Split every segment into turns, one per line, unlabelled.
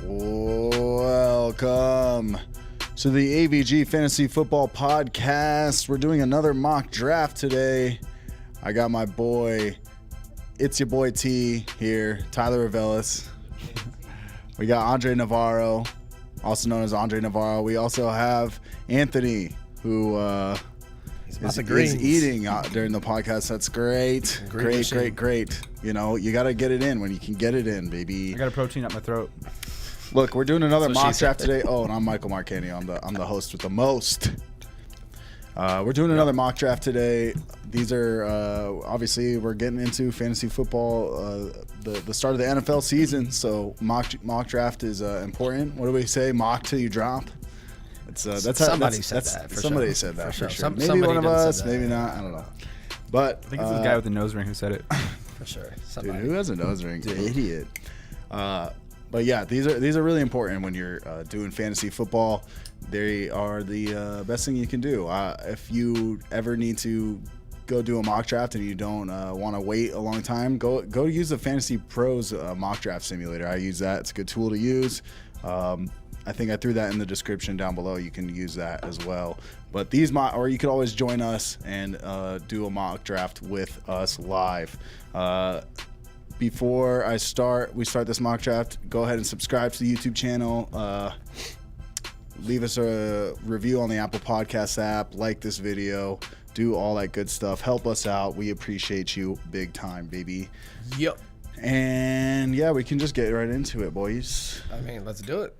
Welcome to the AVG Fantasy Football Podcast. We're doing another mock draft today. I got my boy, it's your boy T here, Tyler Revelis. We got Andre Navarro, also known as Andre Navarro. We also have Anthony, who is eating during the podcast. That's great. Great. You know, you got to get it in when you can get it in, baby.
I got a protein up my throat.
Look, we're doing another mock draft today. Oh, and I'm Michael Marcani. I'm the host with the most. We're doing another mock draft today. These are obviously we're getting into fantasy football, the start of the NFL season. So mock draft is important. What do we say? Mock till you drop. Somebody said that for sure. Maybe one of us, maybe not. I don't know. But
I think it's the guy with the nose ring who said it.
For sure.
Dude, who has a nose ring? Idiot. But yeah, these are really important when you're doing fantasy football. They are the best thing you can do. If you ever need to go do a mock draft and you don't want to wait a long time, go use the Fantasy Pros mock draft simulator. I use that. It's a good tool to use. I think I threw that in the description down below. You can use that as well. But or you could always join us and do a mock draft with us live. Before we start this mock draft, go ahead and subscribe to the YouTube channel. Leave us a review on the Apple Podcast app. Like this video. Do all that good stuff. Help us out. We appreciate you big time, baby.
Yep.
And yeah, we can just get right into it, boys.
I mean, let's do it.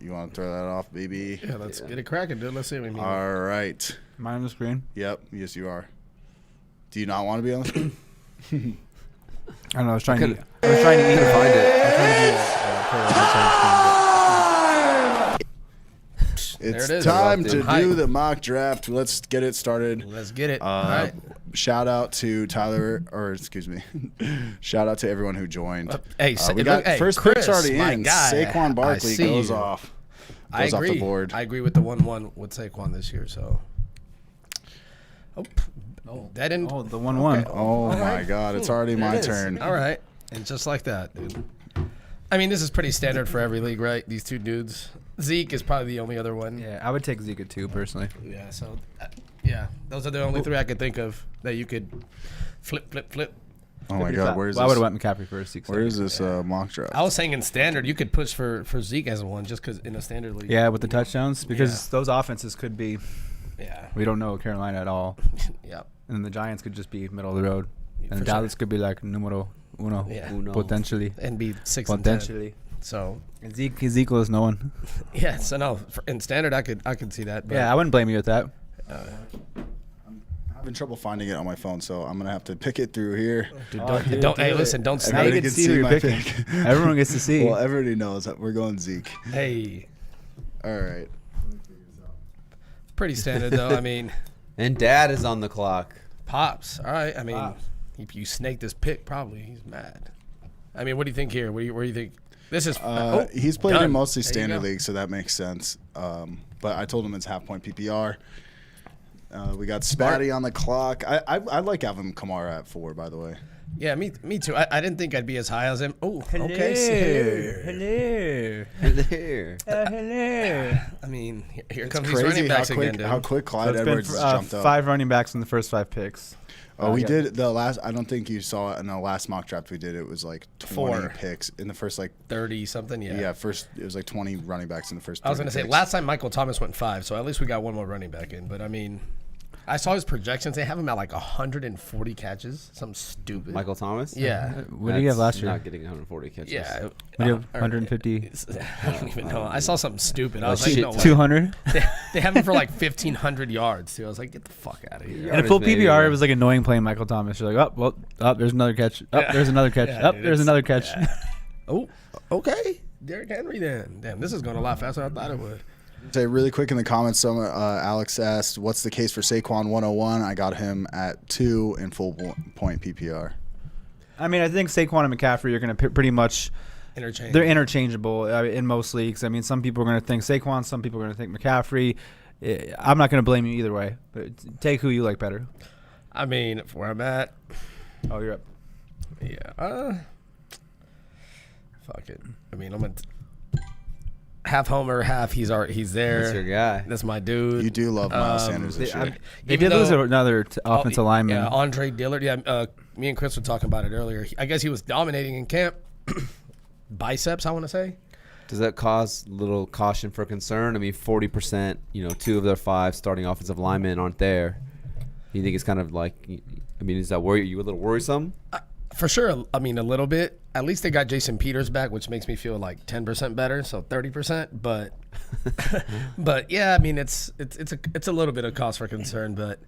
You want to throw that off, baby?
Yeah, let's get it cracking, dude. Let's see what we mean.
All right.
Am I on the screen?
Yep. Yes, you are. Do you not want to be on the screen?
I don't know. I was trying to eat to find it.
It's time to do the mock draft. Let's get it started.
Let's get it. All right.
Shout out to Tyler, shout out to everyone who joined. We got first
Chris,
picks already in.
Guy,
Saquon Barkley goes off the board.
I agree with the 1-1 with Saquon this year. So, that didn't.
Oh, the 1-1.
Okay.
Oh my God, it's already my turn.
All right, and just like that, dude. I mean, this is pretty standard for every league, right? These two dudes. Zeke is probably the only other one.
Yeah, I would take Zeke at 2 personally.
Yeah. So, those are the only three I could think of that you could flip.
Oh my God, where's
I would have went McCaffrey first.
Where is this mock draft?
I was saying in standard, you could push for Zeke as one just because in a standard league.
Yeah, with the touchdowns because those offenses could be.
Yeah.
We don't know Carolina at all.
Yep.
And the Giants could just be middle of the road, and
For
Dallas could be like numero uno, potentially,
and be 6
potentially.
and 10. So
Zeke is no one.
Yeah. So no, in standard, I could see that. But
yeah, I wouldn't blame you with that.
I'm having trouble finding it on my phone, so I'm gonna have to pick it through here.
Dude, don't listen, don't
Now you
snake.
get to see who you're picking. Everyone gets to see.
Well, everybody knows that we're going Zeke.
Hey.
All right.
Pretty standard though. I mean.
And Dad is on the clock.
Pops. All right. I mean, if you snake this pick, probably he's mad. I mean, what do you think here? Where do you think? This is.
He's played
done.
in mostly standard leagues, so that makes sense. But I told him it's half point PPR. We got Spatty on the clock. I like having Kamara at 4, by the way.
Yeah, me too. I didn't think I'd be as high as him. Oh,
Hello.
okay.
Hello.
I mean, here
It's
comes these
crazy
running backs
how quick,
again, dude.
how quick Clyde
It's been
Edwards has jumped up.
5 running backs in the first 5 picks.
We did the last. I don't think you saw it in the last mock draft we did. It was like 20
4
picks in the first
30 something. Yeah.
First it was like 20 running backs in the first.
I was gonna say
picks.
last time Michael Thomas went 5, so at least we got one more running back in. But I mean, I saw his projections. They have him at like 140 catches. Something stupid.
Michael Thomas?
Yeah.
What did he have last year?
Not getting 140 catches.
Yeah.
What do you have? 150.
I don't even know. I saw something stupid. I was like,
shit
no way.
200.
They have him for like 1,500 yards too. I was like, get the fuck out of here.
In a full PPR, it was like annoying playing Michael Thomas. You're like, there's another catch. There's another catch.
Dude,
There's another catch.
Yeah. Oh, okay. Derrick Henry then. Damn, this is going a lot faster than I thought it would.
Say really quick in the comments, Alex asked, what's the case for Saquon 101? I got him at 2 in full point PPR.
I mean, I think Saquon and McCaffrey are going to pretty much
Interchange.
They're interchangeable in most leagues. I mean, some people are going to think Saquon, some people are going to think McCaffrey. I'm not going to blame you either way. But take who you like better.
I mean, where I'm at.
Oh, you're up.
Yeah. Fuck it. I mean, I'm going to half homer, half he's there.
That's your guy.
That's my dude.
You do love Miles Sanders this year.
They did lose another offensive lineman.
Yeah, Andre Dillard. Yeah, me and Chris were talking about it earlier. I guess he was dominating in camp. Biceps, I want to say.
Does that cause a little caution for concern? I mean, 40%, 2 of their 5 starting offensive linemen aren't there. You think it's kind of like, is that you a little worrisome?
For sure. I mean, a little bit. At least they got Jason Peters back, which makes me feel like 10% better, so 30%. But, but yeah, I mean, it's a little bit of cause for concern. But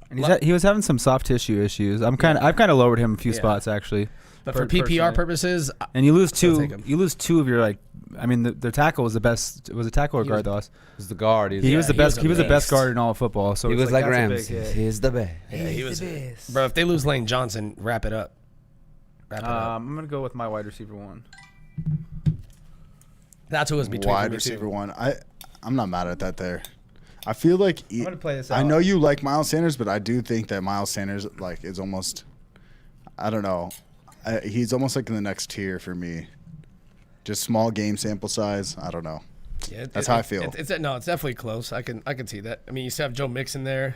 and he was having some soft tissue issues. I've kind of lowered him a few spots actually.
But for PPR purposes,
and you lose two of your their tackle was the best. Was a tackle or guard though?
It was the guard.
He was the best. He was the best guard in all of football. So
he was like
Rams.
He's the best.
Yeah, he was. Bro, if they lose Lane Johnson, wrap it up.
I'm gonna go with my wide receiver 1.
That's who was between
wide receiver 1. I'm not mad at that there. I feel like
I'm gonna play this out.
I know you like Miles Sanders, but I do think that Miles Sanders is almost. I don't know. He's almost like in the next tier for me. Just small game sample size. I don't know.
Yeah,
that's how I feel.
It's definitely close. I can see that. I mean, you still have Joe Mixon there.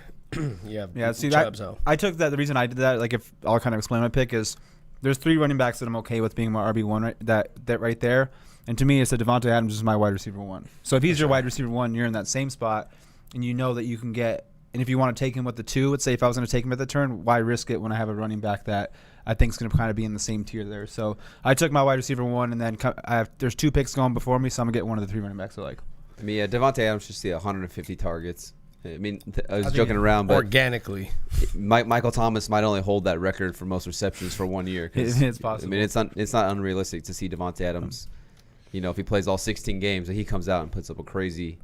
Yeah. See that. I took that. The reason I did that, if I'll kind of explain my pick is, there's 3 running backs that I'm okay with being my RB1 right there, and to me, it's that Devontae Adams is my wide receiver 1. So if he's your wide receiver 1, you're in that same spot, and you know that you can get. And if you want to take him with the 2, let's say if I was going to take him at the turn, why risk it when I have a running back that I think is going to kind of be in the same tier there? So I took my wide receiver 1, and then there's 2 picks going before me, so I'm going to get one of the 3 running backs I like.
I mean, Devontae Adams should see 150 targets. I mean, I was joking around, but
organically,
Michael Thomas might only hold that record for most receptions for 1 year.
It's possible.
I mean, it's not unrealistic to see Devontae Adams. If he plays all 16 games, and he comes out and puts up a crazy,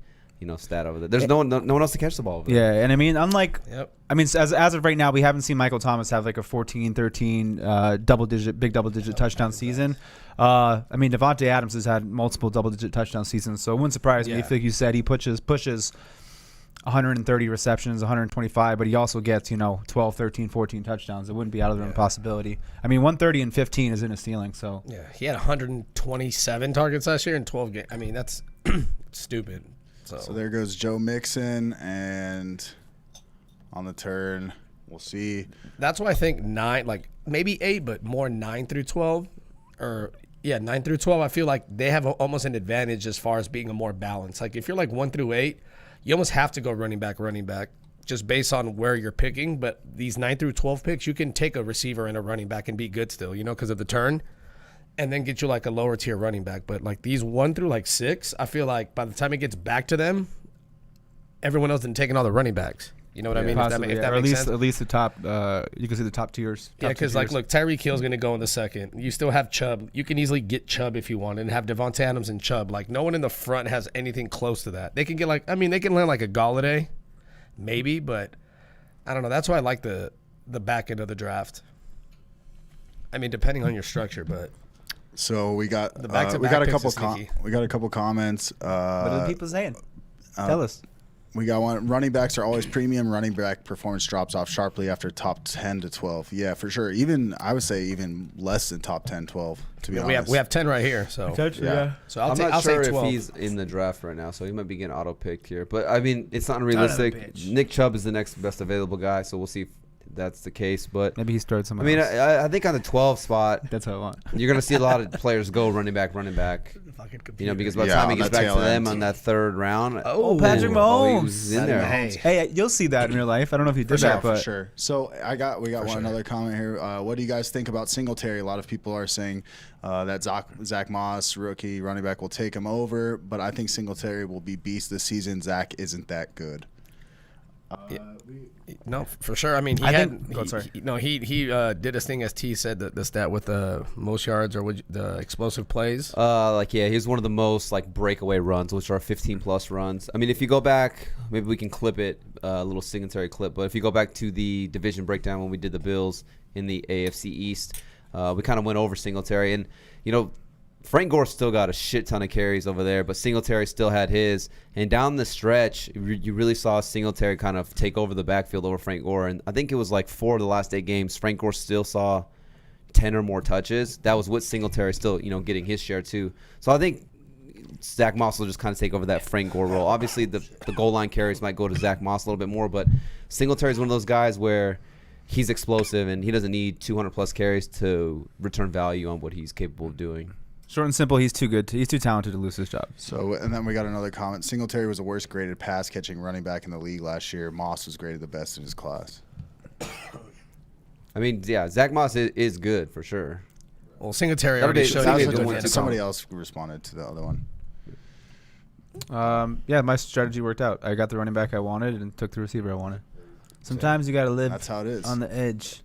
stat over there. There's no one else to catch the ball over there.
Yeah, and I mean, unlike, as of right now, we haven't seen Michael Thomas have like a 14, 13, big double-digit touchdown season. Devontae Adams has had multiple double-digit touchdown seasons, so it wouldn't surprise me if, like you said, he pushes 130 receptions, 125, but he also gets, 12, 13, 14 touchdowns. It wouldn't be out of the realm of possibility. I mean, 130 and 15 is in his ceiling, so.
Yeah, he had 127 targets last year in 12 games. I mean, that's stupid.
So there goes Joe Mixon, and on the turn, we'll see.
That's why I think 9, maybe 8, but more 9 through 12. 9 through 12, I feel like they have almost an advantage as far as being a more balanced. Like, if you're 1 through 8, you almost have to go running back, just based on where you're picking. But these 9 through 12 picks, you can take a receiver and a running back and be good still, because of the turn, and then get you a lower tier running back. But these 1 through 6, I feel like by the time it gets back to them, everyone else has taken all the running backs. You know what I mean?
Possibly,
if that
or
makes sense.
At least the top. You can see the top tiers.
Yeah, because look, Tyreek Hill's going to go in the second. You still have Chubb. You can easily get Chubb if you want, and have Devontae Adams and Chubb. No one in the front has anything close to that. They can get they can land a Galladay, maybe, but I don't know. That's why I like the back end of the draft. I mean, depending on your structure, but.
So we got
the back-to-back
we got a
picks
couple comments.
What are the people saying? Tell us.
We got one. Running backs are always premium. Running back performance drops off sharply after top 10 to 12. Yeah, for sure. I would say even less than top 10, 12, to be honest.
We have 10 right here. So
yeah.
So
I'm not
I'll
sure
say 12.
if he's in the draft right now, so he might be getting auto-picked here. But, I mean, it's not unrealistic. Nick Chubb is the next best available guy, so we'll see if that's the case. But
maybe he started somewhere.
I mean,
else.
I think on the 12 spot,
that's what I want.
You're going to see a lot of players go running back. Because by the time he gets back to them on that 3rd round,
Patrick Mahomes,
he's in there.
Hey, you'll see that in real life. I don't know if he did that, but
for sure. So we got another comment here. What do you guys think about Singletary? A lot of people are saying that Zach Moss, rookie running back, will take him over, but I think Singletary will be beast this season. Zach isn't that good.
No, for sure. I mean, he did his thing, as T said, the stat with the most yards or the explosive plays.
He's one of the most breakaway runs, which are 15+ runs. I mean, if you go back, maybe we can clip it, a little Singletary clip. But if you go back to the division breakdown when we did the Bills in the AFC East, we kind of went over Singletary, and Frank Gore still got a shit ton of carries over there, but Singletary still had his. And down the stretch, you really saw Singletary kind of take over the backfield over Frank Gore. And I think it was 4 of the last 8 games, Frank Gore still saw 10 or more touches. That was with Singletary still, getting his share too. So I think Zach Moss will just kind of take over that Frank Gore role. Obviously, the goal line carries might go to Zach Moss a little bit more, but Singletary is one of those guys where he's explosive and he doesn't need 200-plus carries to return value on what he's capable of doing.
Short and simple, he's too good. He's too talented to lose his job.
So, and then we got another comment. Singletary was the worst graded pass-catching running back in the league last year. Moss was graded the best in his class.
I mean, yeah, Zach Moss is good for sure.
Well, Singletary already showed
Somebody else responded to the other one.
Yeah, my strategy worked out. I got the running back I wanted and took the receiver I wanted. Sometimes you got to live
That's how it is.
on the edge.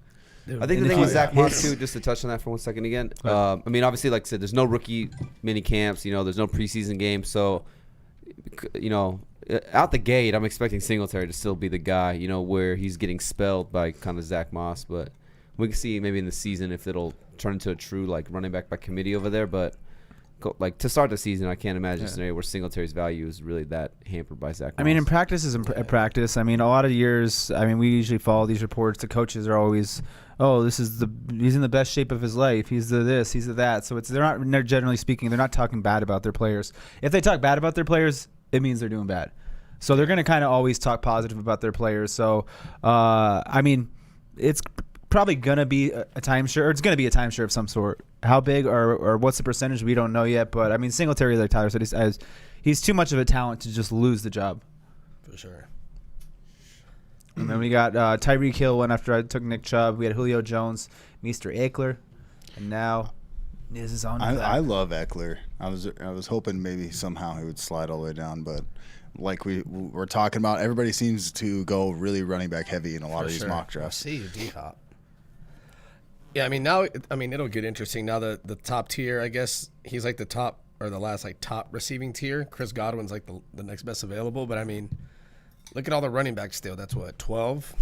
Dude, I think the thing with Zach Moss, too, just to touch on that for 1 second again, I mean, obviously, like I said, there's no rookie mini camps, there's no preseason games. So, out the gate, I'm expecting Singletary to still be the guy, where he's getting spelled by kind of Zach Moss. But we can see maybe in the season if it'll turn into a true, like, running back by committee over there. But, to start the season, I can't imagine a scenario where Singletary's value is really that hampered by Zach Moss.
I mean, in practice is practice. I mean, a lot of years, we usually follow these reports. The coaches are always, he's in the best shape of his life. He's the this, he's the that. So they're generally speaking, they're not talking bad about their players. If they talk bad about their players, it means they're doing bad. So they're going to kind of always talk positive about their players. So, it's probably going to be a timeshare, or it's going to be a timeshare of some sort. How big or what's the percentage, we don't know yet. But, Singletary, like Tyler said, he's too much of a talent to just lose the job.
For sure.
And then we got Tyreek Hill went after I took Nick Chubb. We had Julio Jones, Mr. Eckler, and now this is on.
I love Eckler. I was hoping maybe somehow he would slide all the way down, but like we're talking about, everybody seems to go really running back heavy in a lot of these mock drafts.
See you, D-Hop. Yeah, now it'll get interesting now. The top tier, I guess he's like the top or the last like top receiving tier. Chris Godwin's like the next best available, but look at all the running backs still. That's what, 12?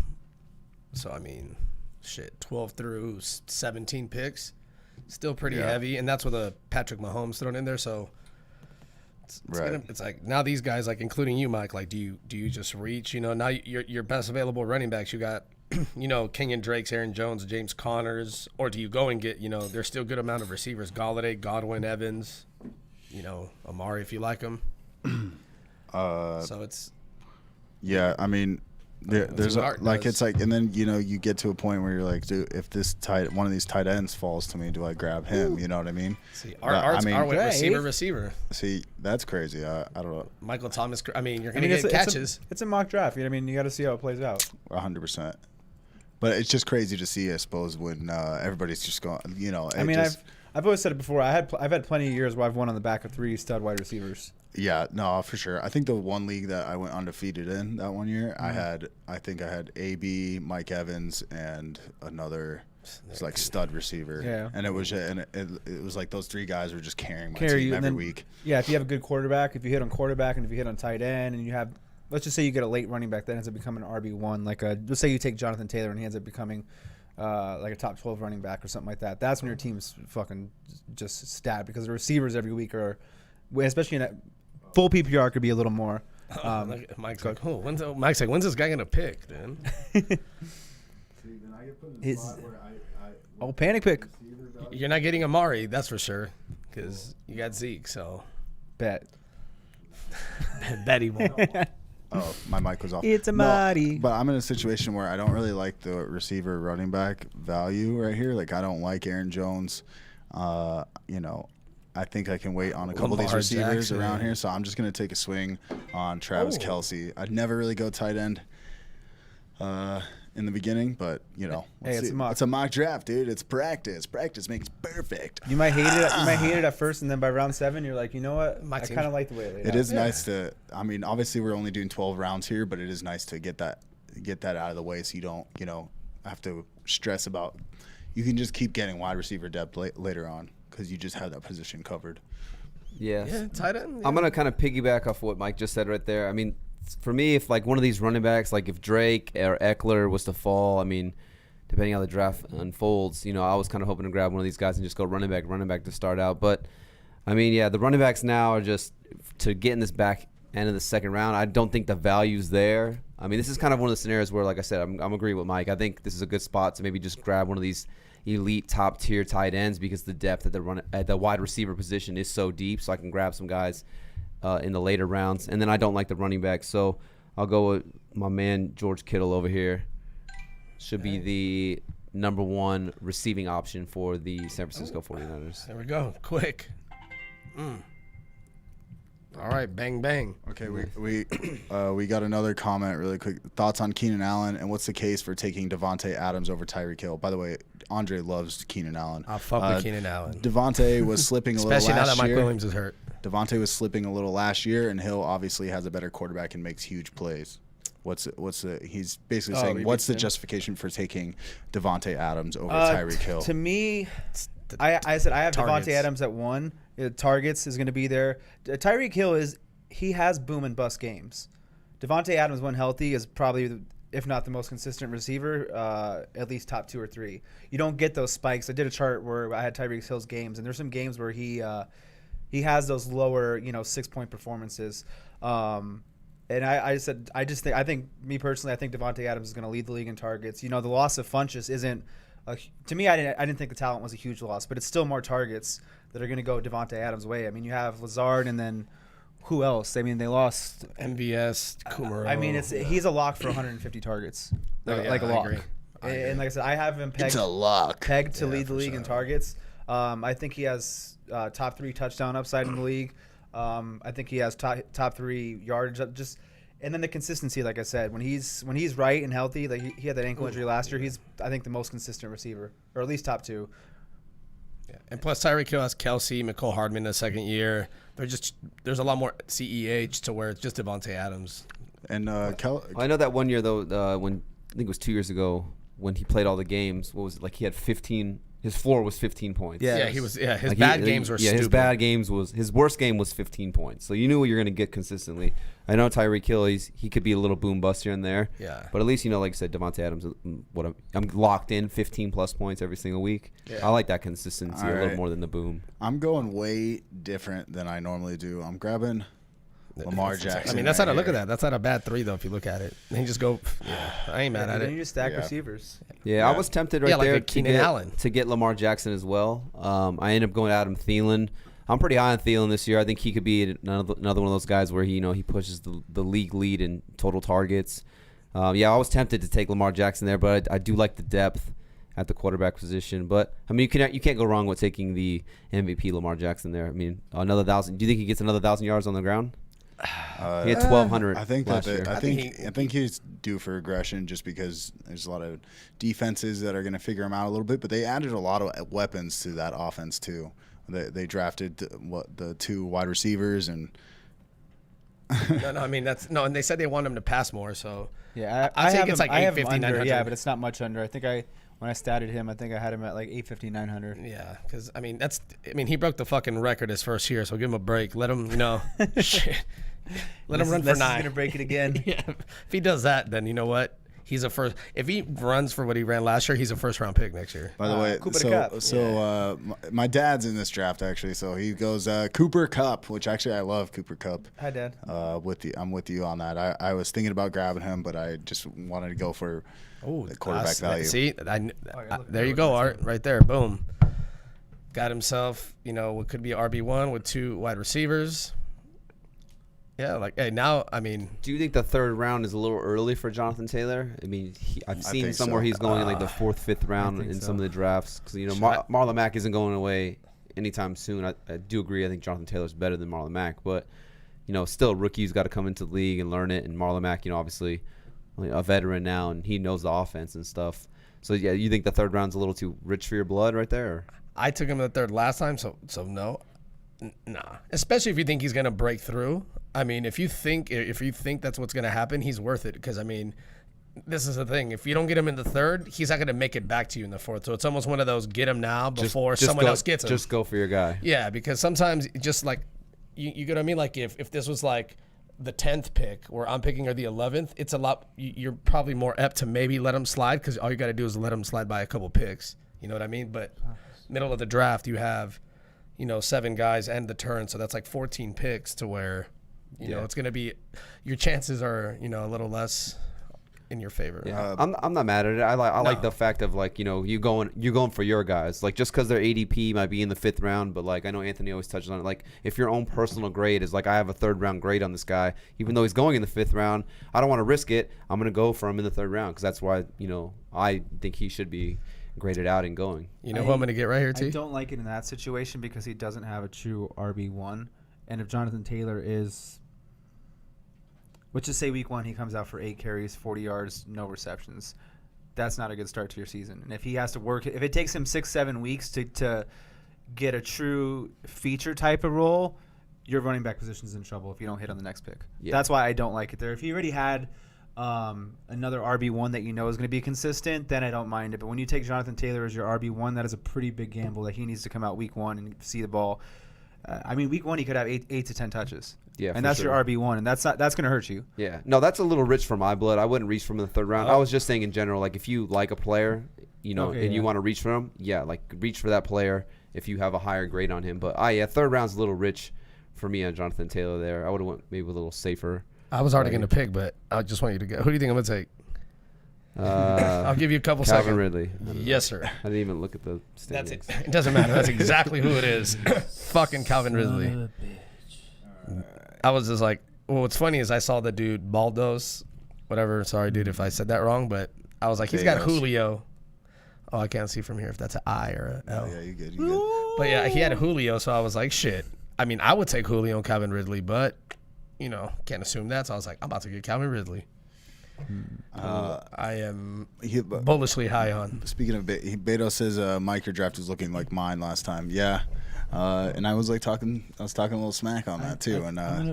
So 12 through 17 picks, still pretty heavy, and that's with a Patrick Mahomes thrown in there. So it's like now these guys, like including you, Mike, like do you just reach? Now your best available running backs, you got Kenyon Drake's, Aaron Jones, James Connors, or do you go and get there's still a good amount of receivers: Golladay, Godwin, Evans, Amari if you like them. So it's.
Yeah, there's it's like, and then you get to a point where you're like, dude, if this one of these tight ends falls to me, do I grab him? You know what I mean?
See, our receiver.
See, that's crazy. I don't know.
Michael Thomas. You're gonna get catches.
It's a mock draft. You got to see how it plays out.
100%. But it's just crazy to see, I suppose, when everybody's just going.
I've always said it before. I've had plenty of years where I've won on the back of 3 stud wide receivers.
Yeah, no, for sure. I think the one league that I went undefeated in that one year, I had AB, Mike Evans, and another stud receiver. Yeah, and it was like those 3 guys were just carrying my team every week.
Yeah, if you have a good quarterback, if you hit on quarterback, and if you hit on tight end, and you have, let's just say you get a late running back that ends up becoming an RB1, let's say you take Jonathan Taylor and he ends up becoming like a top 12 running back or something like that. That's when your team's fucking just stacked because the receivers every week are, especially in a full PPR, could be a little more.
Mike's like, when's this guy gonna pick, then?
Panic pick.
You're not getting Amari, that's for sure, because you got Zeke. So
bet
he won't.
Oh, my mic was off.
It's Amari.
No, but I'm in a situation where I don't really like the receiver running back value right here. Like, I don't like Aaron Jones. I think I can wait on a couple of these receivers around here, so I'm just going to take a swing on Travis Kelce. I'd never really go tight end in the beginning, but,
hey, it's
a mock draft, dude. It's practice. Practice makes perfect.
You might hate it. You might hate it at first, and then by round 7, you're like, you know what? I kind of like the way it laid out.
It is nice to. Obviously we're only doing 12 rounds here, but it is nice to get that out of the way, so you don't, have to stress about. You can just keep getting wide receiver depth later on because you just have that position covered.
Yeah,
tight end. Yeah.
I'm gonna kind of piggyback off what Mike just said right there. For me, if like one of these running backs, like if Drake or Eckler was to fall, depending on how the draft unfolds, I was kind of hoping to grab one of these guys and just go running back to start out. But the running backs now are just to get in this back and in the second round. I don't think the value's there. I mean, this is kind of one of the scenarios where, like I said, I'm agreeing with Mike. I think this is a good spot to maybe just grab one of these elite top tier tight ends because the depth at the wide receiver position is so deep. So I can grab some guys in the later rounds, and then I don't like the running back, so I'll go with my man George Kittle over here. Should be the number 1 receiving option for the San Francisco 49ers.
There we go. Quick. All right, bang bang.
Okay, we got another comment really quick. Thoughts on Keenan Allen and what's the case for taking Devontae Adams over Tyreek Hill? By the way, Andre loves Keenan Allen.
I'll fuck with Keenan Allen.
Devontae was slipping a little last year.
Especially now that Mike Williams is hurt.
Devontae was slipping a little last year, and Hill obviously has a better quarterback and makes huge plays. He's basically saying what's the justification for taking Devontae Adams over Tyreek Hill?
To me, I said I have Devontae Adams at 1. Targets is going to be there. Tyreek Hill has boom and bust games. Devontae Adams, when healthy, is probably, if not the most consistent receiver, at least top 2 or 3. You don't get those spikes. I did a chart where I had Tyreek Hill's games, and there's some games where he has those lower 6-point performances. And I think me personally, I think Devontae Adams is going to lead the league in targets. The loss of Funchess isn't to me. I didn't think the talent was a huge loss, but it's still more targets that are going to go Devontae Adams' way. I mean, you have Lazard, and then who else? I mean, they lost
MVS, Kumaro.
I mean, he's a lock for 150 targets, like a lock. And like I said, I have him pegged.
It's a lock.
Pegged to lead the league in targets. I think he has top 3 touchdown upside in the league. I think he has top 3 yardage. And then the consistency, like I said, when he's right and healthy, like he had that ankle injury last year. He's, I think, the most consistent receiver, or at least top 2.
Yeah. And plus Tyreek Hill has Kelsey, McCole Hardman in the second year. There's a lot more CEH to where it's just Devontae Adams.
And
I know that one year though, when I think it was 2 years ago when he played all the games. What was it like? He had 15. His floor was 15 points.
Yeah, he was. Yeah, his bad games were stupid.
His bad games his worst game was 15 points. So you knew what you're going to get consistently. I know Tyreek Hill, he could be a little boom bust here and there.
Yeah.
But at least like you said, Devontae Adams. I'm locked in 15 plus points every single week. Yeah. I like that consistency a little more than the boom.
I'm going way different than I normally do. I'm grabbing Lamar Jackson.
I mean, that's not a look at that. That's not a bad 3 though. If you look at it, then you just go. Yeah, I ain't mad at it.
Then you just stack receivers.
Yeah, I was tempted there
like Keenan Allen
to get Lamar Jackson as well. I ended up going Adam Thielen. I'm pretty high on Thielen this year. I think he could be another one of those guys where he pushes the league lead in total targets. I was tempted to take Lamar Jackson there, but I do like the depth at the quarterback position. But I mean, you can't go wrong with taking the MVP Lamar Jackson there. I mean, another 1,000. Do you think he gets another 1,000 yards on the ground? He had 1,200.
I think he's due for regression just because there's a lot of defenses that are going to figure him out a little bit. But they added a lot of weapons to that offense too. They drafted the 2 wide receivers and.
I mean and they said they want him to pass more. So
yeah,
I think it's like 850, 900.
Yeah, but it's not much under. I think when I statted him, I think I had him at like 850, 900.
Yeah, because I mean he broke the fucking record his first year, so give him a break. Let him shit. Let him run for 9.
He's gonna break it again.
Yeah, if he does that, then you know what? He's a first. If he runs for what he ran last year, he's a first-round pick next year.
By the way, my dad's in this draft actually, so he goes Cooper Kupp, which actually I love Cooper Kupp.
Hi, Dad.
I'm with you on that. I was thinking about grabbing him, but I just wanted to go for the quarterback value.
See, there you go, Art, right there. Boom. Got himself, what could be RB1 with 2 wide receivers. Yeah, now, I mean.
Do you think the 3rd round is a little early for Jonathan Taylor? I mean, I've seen somewhere he's going in like the 4th, 5th round in some of the drafts. Because, Marlon Mack isn't going away anytime soon. I do agree. I think Jonathan Taylor's better than Marlon Mack. But, still a rookie's got to come into the league and learn it. And Marlon Mack, obviously a veteran now, and he knows the offense and stuff. So, yeah, you think the 3rd round's a little too rich for your blood right there? Or?
I took him in the 3rd last time, so no. Nah, especially if you think he's going to break through. I mean, if you think that's what's going to happen, he's worth it. Because, I mean, this is the thing. If you don't get him in the 3rd, he's not going to make it back to you in the 4th. So it's almost one of those get him now before someone else gets him.
Just go for your guy.
Yeah, because sometimes just like, you get what I mean? Like if this was like the 10th pick where I'm picking or the 11th, it's a lot. You're probably more apt to maybe let him slide because all you got to do is let him slide by a couple picks. You know what I mean? But middle of the draft, you have 7 guys and the turn, so that's like 14 picks to where You know, it's going to be your chances are, you know, a little less in your favor.
Yeah, I'm not mad at it. I like the fact of like, you know, you're going for your guys. Like just because their ADP might be in the 5th round, but like I know Anthony always touches on it. Like if your own personal grade is like I have a 3rd round grade on this guy, even though he's going in the 5th round, I don't want to risk it. I'm gonna go for him in the 3rd round because that's why, you know, I think he should be graded out and going.
You know who I'm gonna get right here, T?
I don't like it in that situation because he doesn't have a true RB1, and if Jonathan Taylor is. Let's just say week 1 he comes out for 8 carries, 40 yards, no receptions. That's not a good start to your season. And if he has to work, if it takes him 6-7 weeks to get a true feature type of role, your running back position is in trouble if you don't hit on the next pick. Yeah. That's why I don't like it there. If he already had another RB1 that you know is going to be consistent, then I don't mind it. But when you take Jonathan Taylor as your RB1, that is a pretty big gamble that he needs to come out week 1 and see the ball. I mean, week 1 he could have 8 to 10 touches.
Yeah,
and that's your RB1, and that's going to hurt you.
Yeah, no, that's a little rich for my blood. I wouldn't reach for him in the 3rd round. I was just saying in general, like if you like a player, you know, and you want to reach for him, like reach for that player if you have a higher grade on him. But 3rd round's a little rich for me on Jonathan Taylor there. I would have went maybe a little safer.
I was already going to pick, but I just want you to go. Who do you think I'm going to take? I'll give you a couple seconds.
Calvin Ridley.
Yes, sir.
I didn't even look at the standings.
It doesn't matter. That's exactly who it is. Fucking Calvin Ridley. I was just like, well, what's funny is I saw the dude Baldos, whatever. Sorry, dude, if I said that wrong, but I was like, he's got Julio. Oh, I can't see from here if that's an I or an L.
Yeah, you good. You good.
But yeah, he had a Julio, so I was like, shit. I mean, I would take Julio and Calvin Ridley, but you know, can't assume that. So I was like, I'm about to get Calvin Ridley. I am bullishly high on.
Speaking of Beto says Mike, your draft was looking like mine last time. Yeah. And I was like talking a little smack on that too.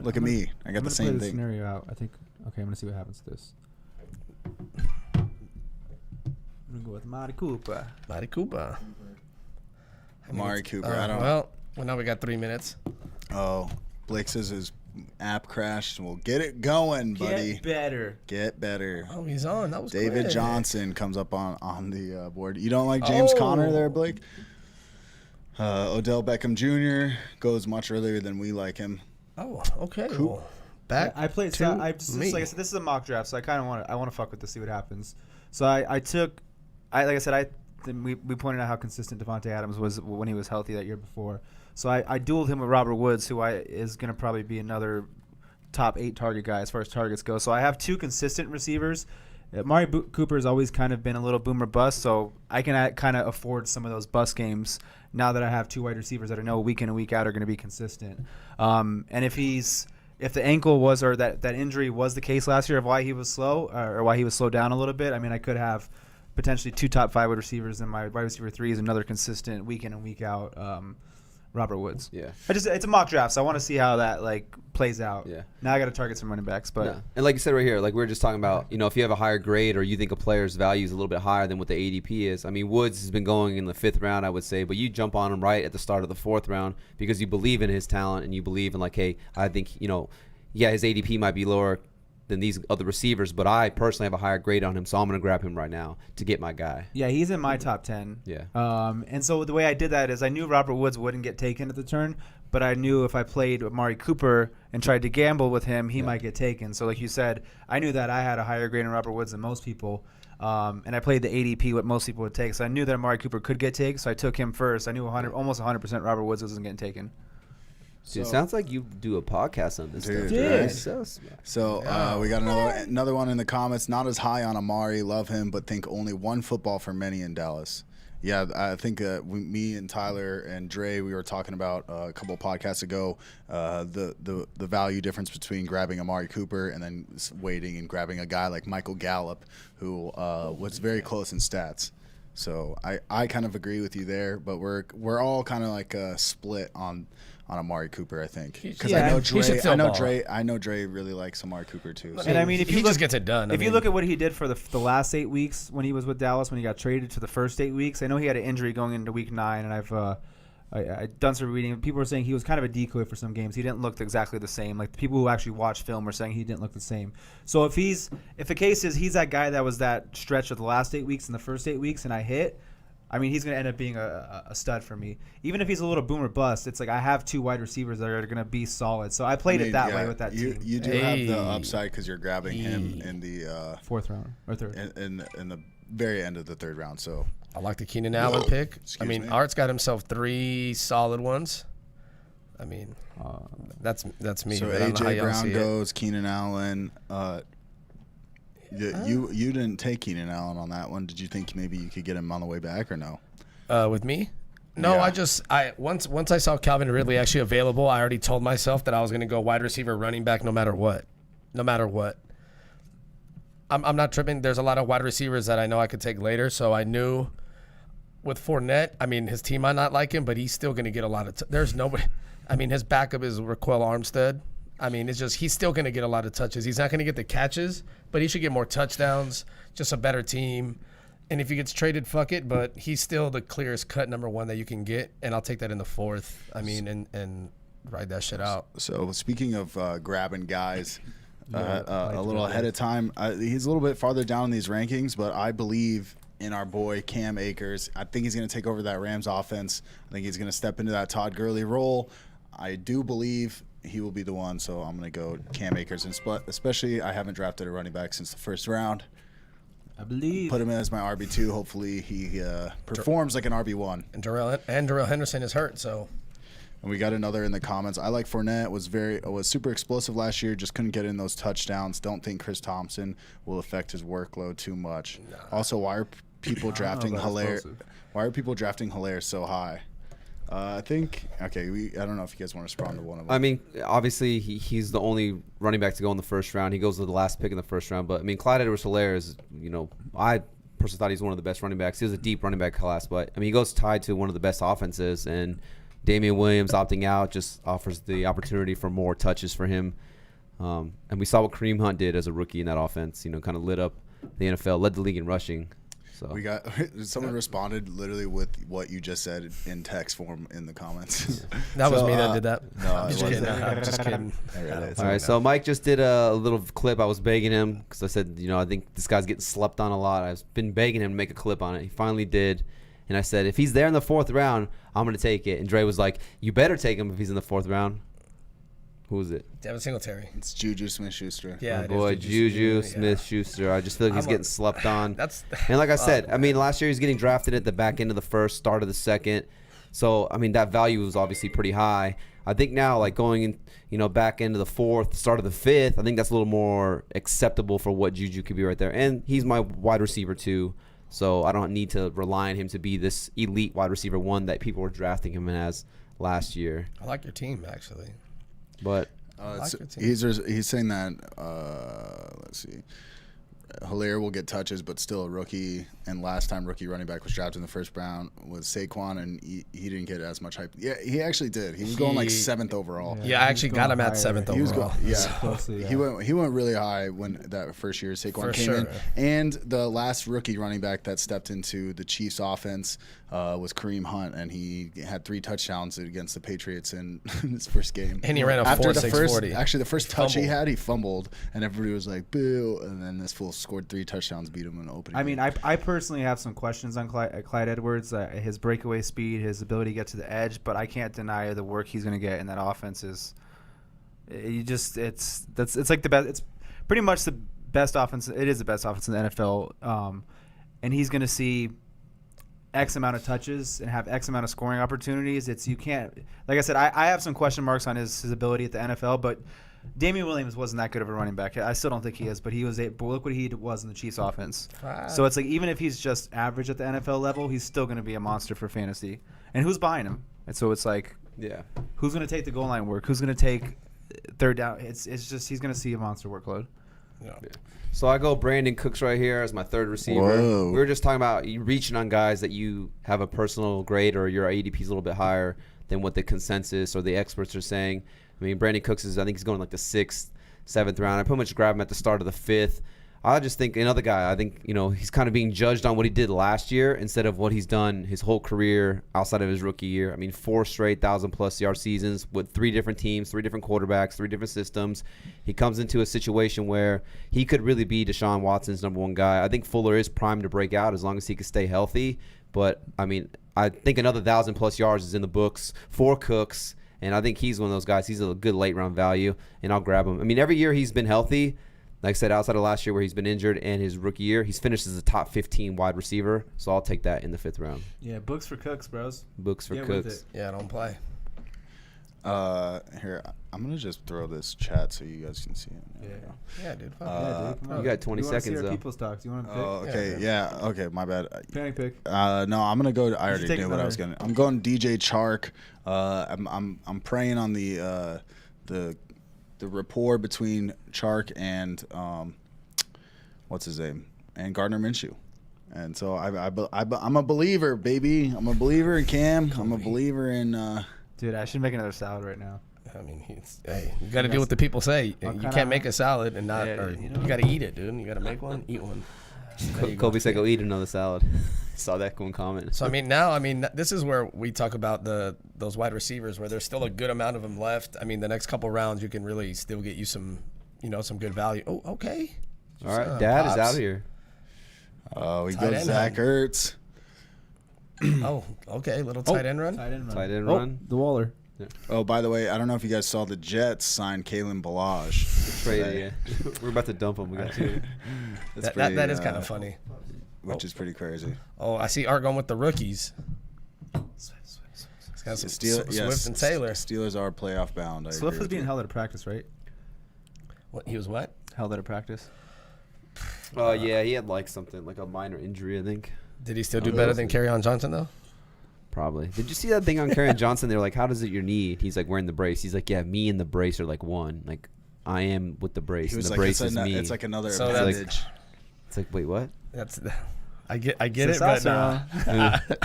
Look at me, I got the same thing.
Scenario out. I think. Okay, I'm gonna see what happens to this. I'm gonna go with Amari Cooper.
Amari Cooper. I don't.
Well, now we got 3 minutes.
Oh, Blake says his app crashed. We'll get it going, buddy. Get better.
Oh, he's on. That was
David
quick.
Johnson comes up on the board. You don't like James Conner there, Blake? Odell Beckham Jr. goes much earlier than we like him.
Oh, okay. Cool. Back.
I played. So I just like I said, this is a mock draft, so I kind of want to fuck with this, see what happens. So we pointed out how consistent Devontae Adams was when he was healthy that year before. So I dueled him with Robert Woods, who is going to probably be another top 8 target guy as far as targets go. So I have 2 consistent receivers. Amari Cooper has always kind of been a little boomer bust, so I can kind of afford some of those bust games now that I have 2 wide receivers that I know week in and week out are going to be consistent. And if the ankle was or that injury was the case last year of why he was slow or why he was slowed down a little bit, I mean I could have potentially 2 top 5 wide receivers and my wide receiver 3 is another consistent week in and week out Robert Woods.
Yeah.
It's a mock draft, so I want to see how that plays out.
Yeah.
Now I got to target some running backs, but
and like you said right here, like we were just talking about, you know, if you have a higher grade or you think a player's value is a little bit higher than what the ADP is. I mean, Woods has been going in the 5th round, I would say, but you jump on him right at the start of the 4th round because you believe in his talent and you believe in hey, I think, you know, his ADP might be lower than these other receivers, but I personally have a higher grade on him, so I'm going to grab him right now to get my guy.
Yeah, he's in my top 10.
Yeah.
And so the way I did that is I knew Robert Woods wouldn't get taken at the turn, but I knew if I played Amari Cooper and tried to gamble with him, he might get taken. So like you said, I knew that I had a higher grade on Robert Woods than most people, and I played the ADP what most people would take. So I knew that Amari Cooper could get taken, so I took him first. I knew almost 100% Robert Woods wasn't getting taken.
Dude, it sounds like you do a podcast on this stuff.
Right? So we got another one in the comments. Not as high on Amari, love him, but think only one football for many in Dallas. Yeah, I think me and Tyler and Dre, we were talking about a couple of podcasts ago the value difference between grabbing Amari Cooper and then waiting and grabbing a guy like Michael Gallup, who was very close in stats. So I kind of agree with you there, but we're all kind of split on Amari Cooper, I think, because I know Dre really likes Amari Cooper too. So.
And I mean, if you
just gets it done.
If you look at what he did for the last 8 weeks when he was with Dallas, when he got traded to the first 8 weeks, I know he had an injury going into week 9, and I've done some reading. People were saying he was kind of a decoy for some games. He didn't look exactly the same. Like the people who actually watch film were saying he didn't look the same. So if the case is he's that guy that was that stretch of the last 8 weeks and the first 8 weeks, and I hit. I mean, he's going to end up being a stud for me. Even if he's a little boomer bust, it's like I have 2 wide receivers that are going to be solid. So I played it that way with that team.
You do have the upside because you're grabbing him in the
4th round or 3rd.
In the very end of the 3rd round. So
I like the Keenan Allen pick. I mean, Art's got himself 3 solid ones. I mean, that's me.
So AJ Brown goes, Keenan Allen. You didn't take Keenan Allen on that one. Did you think maybe you could get him on the way back or no?
With me? No, yeah. Once I saw Calvin Ridley actually available, I already told myself that I was going to go wide receiver, running back, no matter what. I'm not tripping. There's a lot of wide receivers that I know I could take later, so I knew with Fournette, I mean, his team might not like him, but he's still going to get a lot of there's nobody. I mean, his backup is Raquel Armstead. I mean, it's just he's still going to get a lot of touches. He's not going to get the catches, but he should get more touchdowns, just a better team. And if he gets traded, fuck it, but he's still the clearest cut number 1 that you can get, and I'll take that in the 4th. I mean, and ride that shit out.
So speaking of grabbing guys a little ahead of time, he's a little bit farther down in these rankings, but I believe in our boy Cam Akers. I think he's going to take over that Rams offense. I think he's going to step into that Todd Gurley role. I do believe he will be the one, so I'm going to go Cam Akers. And especially, I haven't drafted a running back since the 1st round.
I believe.
Put him in as my RB2. Hopefully, he performs like an RB1.
And Darrell Henderson is hurt, so.
And we got another in the comments. I like Fournette. Was super explosive last year. Just couldn't get in those touchdowns. Don't think Chris Thompson will affect his workload too much. Nah. Also, why are people drafting Hilaire? Why are people drafting Hilaire so high? I think I don't know if you guys want to respond to one of them.
I mean, obviously he's the only running back to go in the 1st round. He goes to the last pick in the 1st round. But I mean, Clyde Edwards-Helaire is, I personally thought he's one of the best running backs. He was a deep running back class, but I mean, he goes tied to one of the best offenses, and Damian Williams opting out just offers the opportunity for more touches for him. And we saw what Kareem Hunt did as a rookie in that offense. Kind of lit up the NFL, led the league in rushing. So.
We got someone responded literally with what you just said in text form in the the
That was me that did that.
No,
I'm just kidding.
All right, so Mike just did a little clip. I was begging him because I said, I think this guy's getting slept on a lot. I've been begging him to make a clip on it. He finally did. And I said, if he's there in the 4th round, I'm going to take it. And Dre was like, you better take him if he's in the 4th round. Who is it?
Devin Singletary.
It's Juju Smith-Schuster.
Yeah,
my boy Juju Smith-Schuster. I just feel like he's getting slept on. And like I said, I mean, last year he's getting drafted at the back end of the 1st, start of the 2nd. So, I mean, that value was obviously pretty high. I think now, like going in, back into the 4th, start of the 5th, I think that's a little more acceptable for what Juju could be right there. And he's my wide receiver too. So I don't need to rely on him to be this elite wide receiver 1 that people were drafting him as last year.
I like your team, actually.
But
he's saying that let's see, Hilaire will get touches, but still a rookie. And last time rookie running back was drafted in the 1st round was Saquon, and he didn't get as much hype. Yeah, he actually did. He was going like 7th overall.
Yeah, I actually got him at 7th overall.
He went really high when that first year Saquon came in. And the last rookie running back that stepped into the Chiefs offense was Kareem Hunt, and he had 3 touchdowns against the Patriots in his first game.
And he ran a 4.640.
Actually, the first touch he had, he fumbled, and everybody was like, boo. And then this fool scored 3 touchdowns, beat him in the opening.
I mean, I personally have some questions on Clyde Edwards, his breakaway speed, his ability to get to the edge, but I can't deny the work he's going to get in that offense is. It's like the best. It's pretty much the best offense. It is the best offense in the NFL, and he's going to see X amount of touches and have X amount of scoring opportunities. You can't, like I said, I have some question marks on his ability at the NFL, but Damian Williams wasn't that good of a running back. I still don't think he is, but he was. But look what he was in the Chiefs offense. So it's like even if he's just average at the NFL level, he's still going to be a monster for fantasy. And who's buying him? And so it's like, who's going to take the goal line work? Who's going to take 3rd down? It's just he's going to see a monster workload.
Yeah.
So I go Brandon Cooks right here as my 3rd receiver.
Whoa.
We were just talking about you reaching on guys that you have a personal grade or your ADP is a little bit higher than what the consensus or the experts are saying. I mean, Brandon Cooks I think he's going like the 6th, 7th round. I pretty much grab him at the start of the 5th. I just think another guy, I think, he's kind of being judged on what he did last year instead of what he's done his whole career outside of his rookie year. I mean, 4 straight 1,000+ yard seasons with 3 different teams, 3 different quarterbacks, 3 different systems. He comes into a situation where he could really be Deshaun Watson's number 1 guy. I think Fuller is primed to break out as long as he can stay healthy. But, I mean, I think another 1,000-plus yards is in the books for Cooks, and I think he's one of those guys. He's a good late-round value, and I'll grab him. I mean, every year he's been healthy. Like I said, outside of last year where he's been injured and his rookie year, he's finished as a top 15 wide receiver, so I'll take that in the 5th round.
Yeah, books for Cooks, bros.
Books for Cooks.
Yeah, don't play.
Here, I'm going to just throw this chat so you guys can see it.
Yeah, dude.
You got 20 seconds, though.
People's talk. Do you want to pick?
Oh, okay. Yeah. Okay. My bad.
Panic pick.
No, I'm gonna go. I already knew what I was
another.
gonna. I'm going DJ Chark. I'm praying on the rapport between Chark and what's his name, and Gardner Minshew. And so I'm a believer, baby. I'm a believer in Cam. I'm a believer in.
Dude, I should make another salad right now.
I mean, hey, you got to do what the people say. You can't make a salad and not.
Yeah,
you got to eat it, dude. You got to make one, eat one.
Kobe said go eat another salad. Saw that one comment.
So, this is where we talk about those wide receivers where there's still a good amount of them left. I mean, the next couple rounds, you can really still get you some good value. Oh, okay.
All right, Dad is out here.
Oh, he
Tight
goes
end
Zach Ertz.
Oh, okay. Little tight end run.
Tight end
Tight end run.
The Waller.
Oh, by the way, I don't know if you guys saw the Jets sign Kalen Ballage.
Crazy. We're about to dump him. We got two.
That is kind of funny.
Which is pretty crazy.
Oh, I see Art going with the rookies. He's got some Swift and Taylor.
Steelers are playoff bound.
Swift was being held at a practice, right?
What, he was what?
Held at a practice.
Yeah, he had like something, like a minor injury, I think.
Did he still do better than Kerryon Johnson, though?
Probably. Did you see that thing on Kerryon Johnson? They were like, how does it your knee? He's like wearing the brace. He's like, yeah, me and the brace are like one. Like, I am with the brace, and the brace is me.
It's like another
So
appendage.
It's like, wait, what?
I get it, but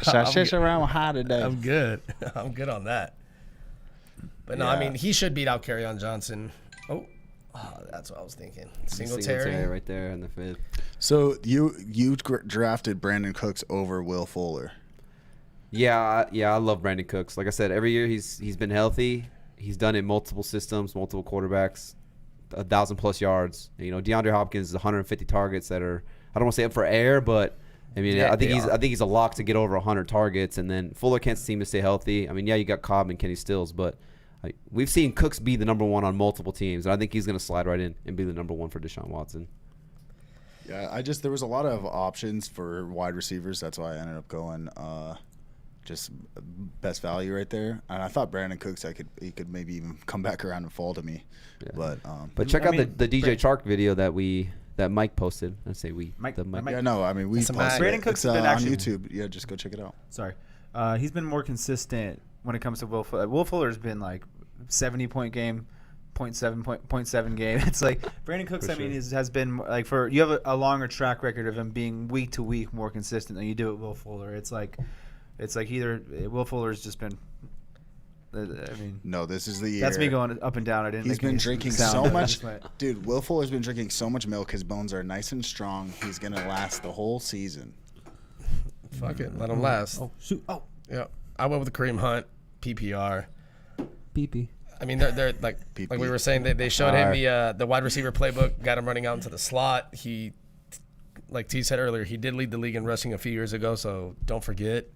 Sashish around high today.
I'm good. I'm good on that. But no, I mean, he should beat out Kerryon Johnson. Oh, that's what I was thinking. Singletary
right there in the 5th.
So you drafted Brandon Cooks over Will Fuller.
Yeah, I love Brandon Cooks. Like I said, every year he's been healthy. He's done it in multiple systems, multiple quarterbacks, 1,000+ yards. You know, DeAndre Hopkins is 150 targets that are, I don't want to say up for air, but I mean,
Yeah,
I think he's a lock to get over 100 targets. And then Fuller can't seem to stay healthy. I mean, yeah, you got Cobb and Kenny Stills, but we've seen Cooks be the number one on multiple teams, and I think he's going to slide right in and be the number one for Deshaun Watson.
Yeah, there was a lot of options for wide receivers. That's why I ended up going just best value right there. And I thought Brandon Cooks, he could maybe even come back around and fall to me.
Yeah.
But
check out the DJ Chark video that Mike posted. I say we.
Mike.
yeah, no, I mean we posted
Brandon
it.
Cooks
It's
has been
on
actually
YouTube. Yeah, just go check it out.
Sorry, he's been more consistent when it comes to Will Fuller. Will Fuller's been like 70-point game, 0.7 game. It's like Brandon Cooks. I mean, has been like you have a longer track record of him being week to week more consistent than you do with Will Fuller. It's like either Will Fuller's just been. I mean,
no, this is the year.
That's me going up and down.
He's been drinking so much. Dude, Will Fuller's been drinking so much milk. His bones are nice and strong. He's going to last the whole season.
Fuck it. Let him last.
Oh, shoot. Oh.
Yeah. I went with Kareem Hunt, PPR.
PP.
I mean, they're like we were saying, they showed him the wide receiver playbook, got him running out into the slot. He, like T said earlier, he did lead the league in rushing a few years ago, so don't forget.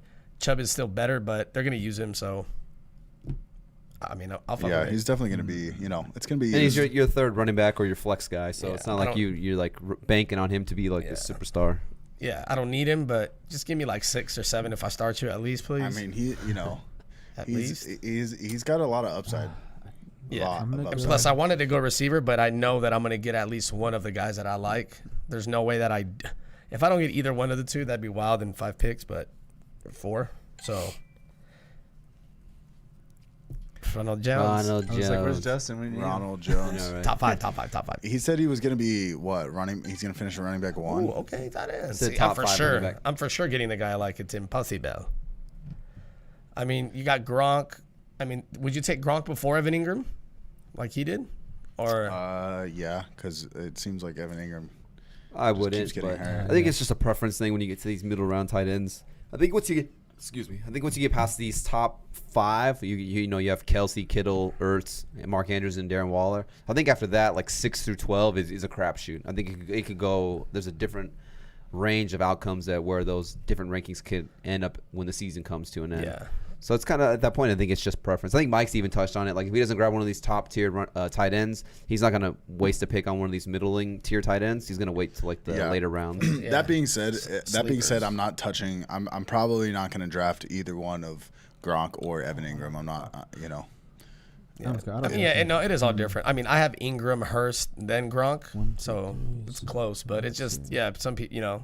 Chubb is still better, but they're going to use him, so. I mean, I'll follow him.
He's definitely going to be, it's going to be.
And he's your third running back or your flex guy, so it's not like you're like banking on him to be like a superstar.
Yeah, I don't need him, but just give me like 6 or 7 if I start you at least, please.
I mean, he's got a lot of upside.
Yeah. Plus, I wanted to go receiver, but I know that I'm going to get at least one of the guys that I like. There's no way that if I don't get either one of the two, that'd be wild in 5 picks, but 4. So. Ronald Jones.
I was like, where's Justin?
Ronald Jones.
Top 5.
He said he was going to be running. He's going to finish a running back 1.
Ooh, okay, that is.
I'm for sure.
I'm for sure getting the guy I like. It's impossible. I mean, you got Gronk. I mean, would you take Gronk before Evan Ingram, like he did, or?
Yeah, because it seems like Evan Ingram.
I wouldn't. But I think it's just a preference thing when you get to these middle round tight ends. I think once you get. Excuse me. I think once you get past these top 5, you have Kelsey, Kittle, Ertz, Mark Andrews, and Darren Waller. I think after that, like 6 through 12 is a crapshoot. I think it could go. There's a different range of outcomes that where those different rankings could end up when the season comes to an end.
Yeah.
So it's kind of at that point, I think it's just preference. I think Mike's even touched on it. Like if he doesn't grab one of these top tier tight ends, he's not going to waste a pick on one of these middling tier tight ends. He's going to wait till like the later rounds.
Yeah. That being said, I'm not touching. I'm probably not going to draft either one of Gronk or Evan Ingram. I'm not.
It is all different. I mean, I have Ingram, Hurst, then Gronk, so it's close. But it's just some people,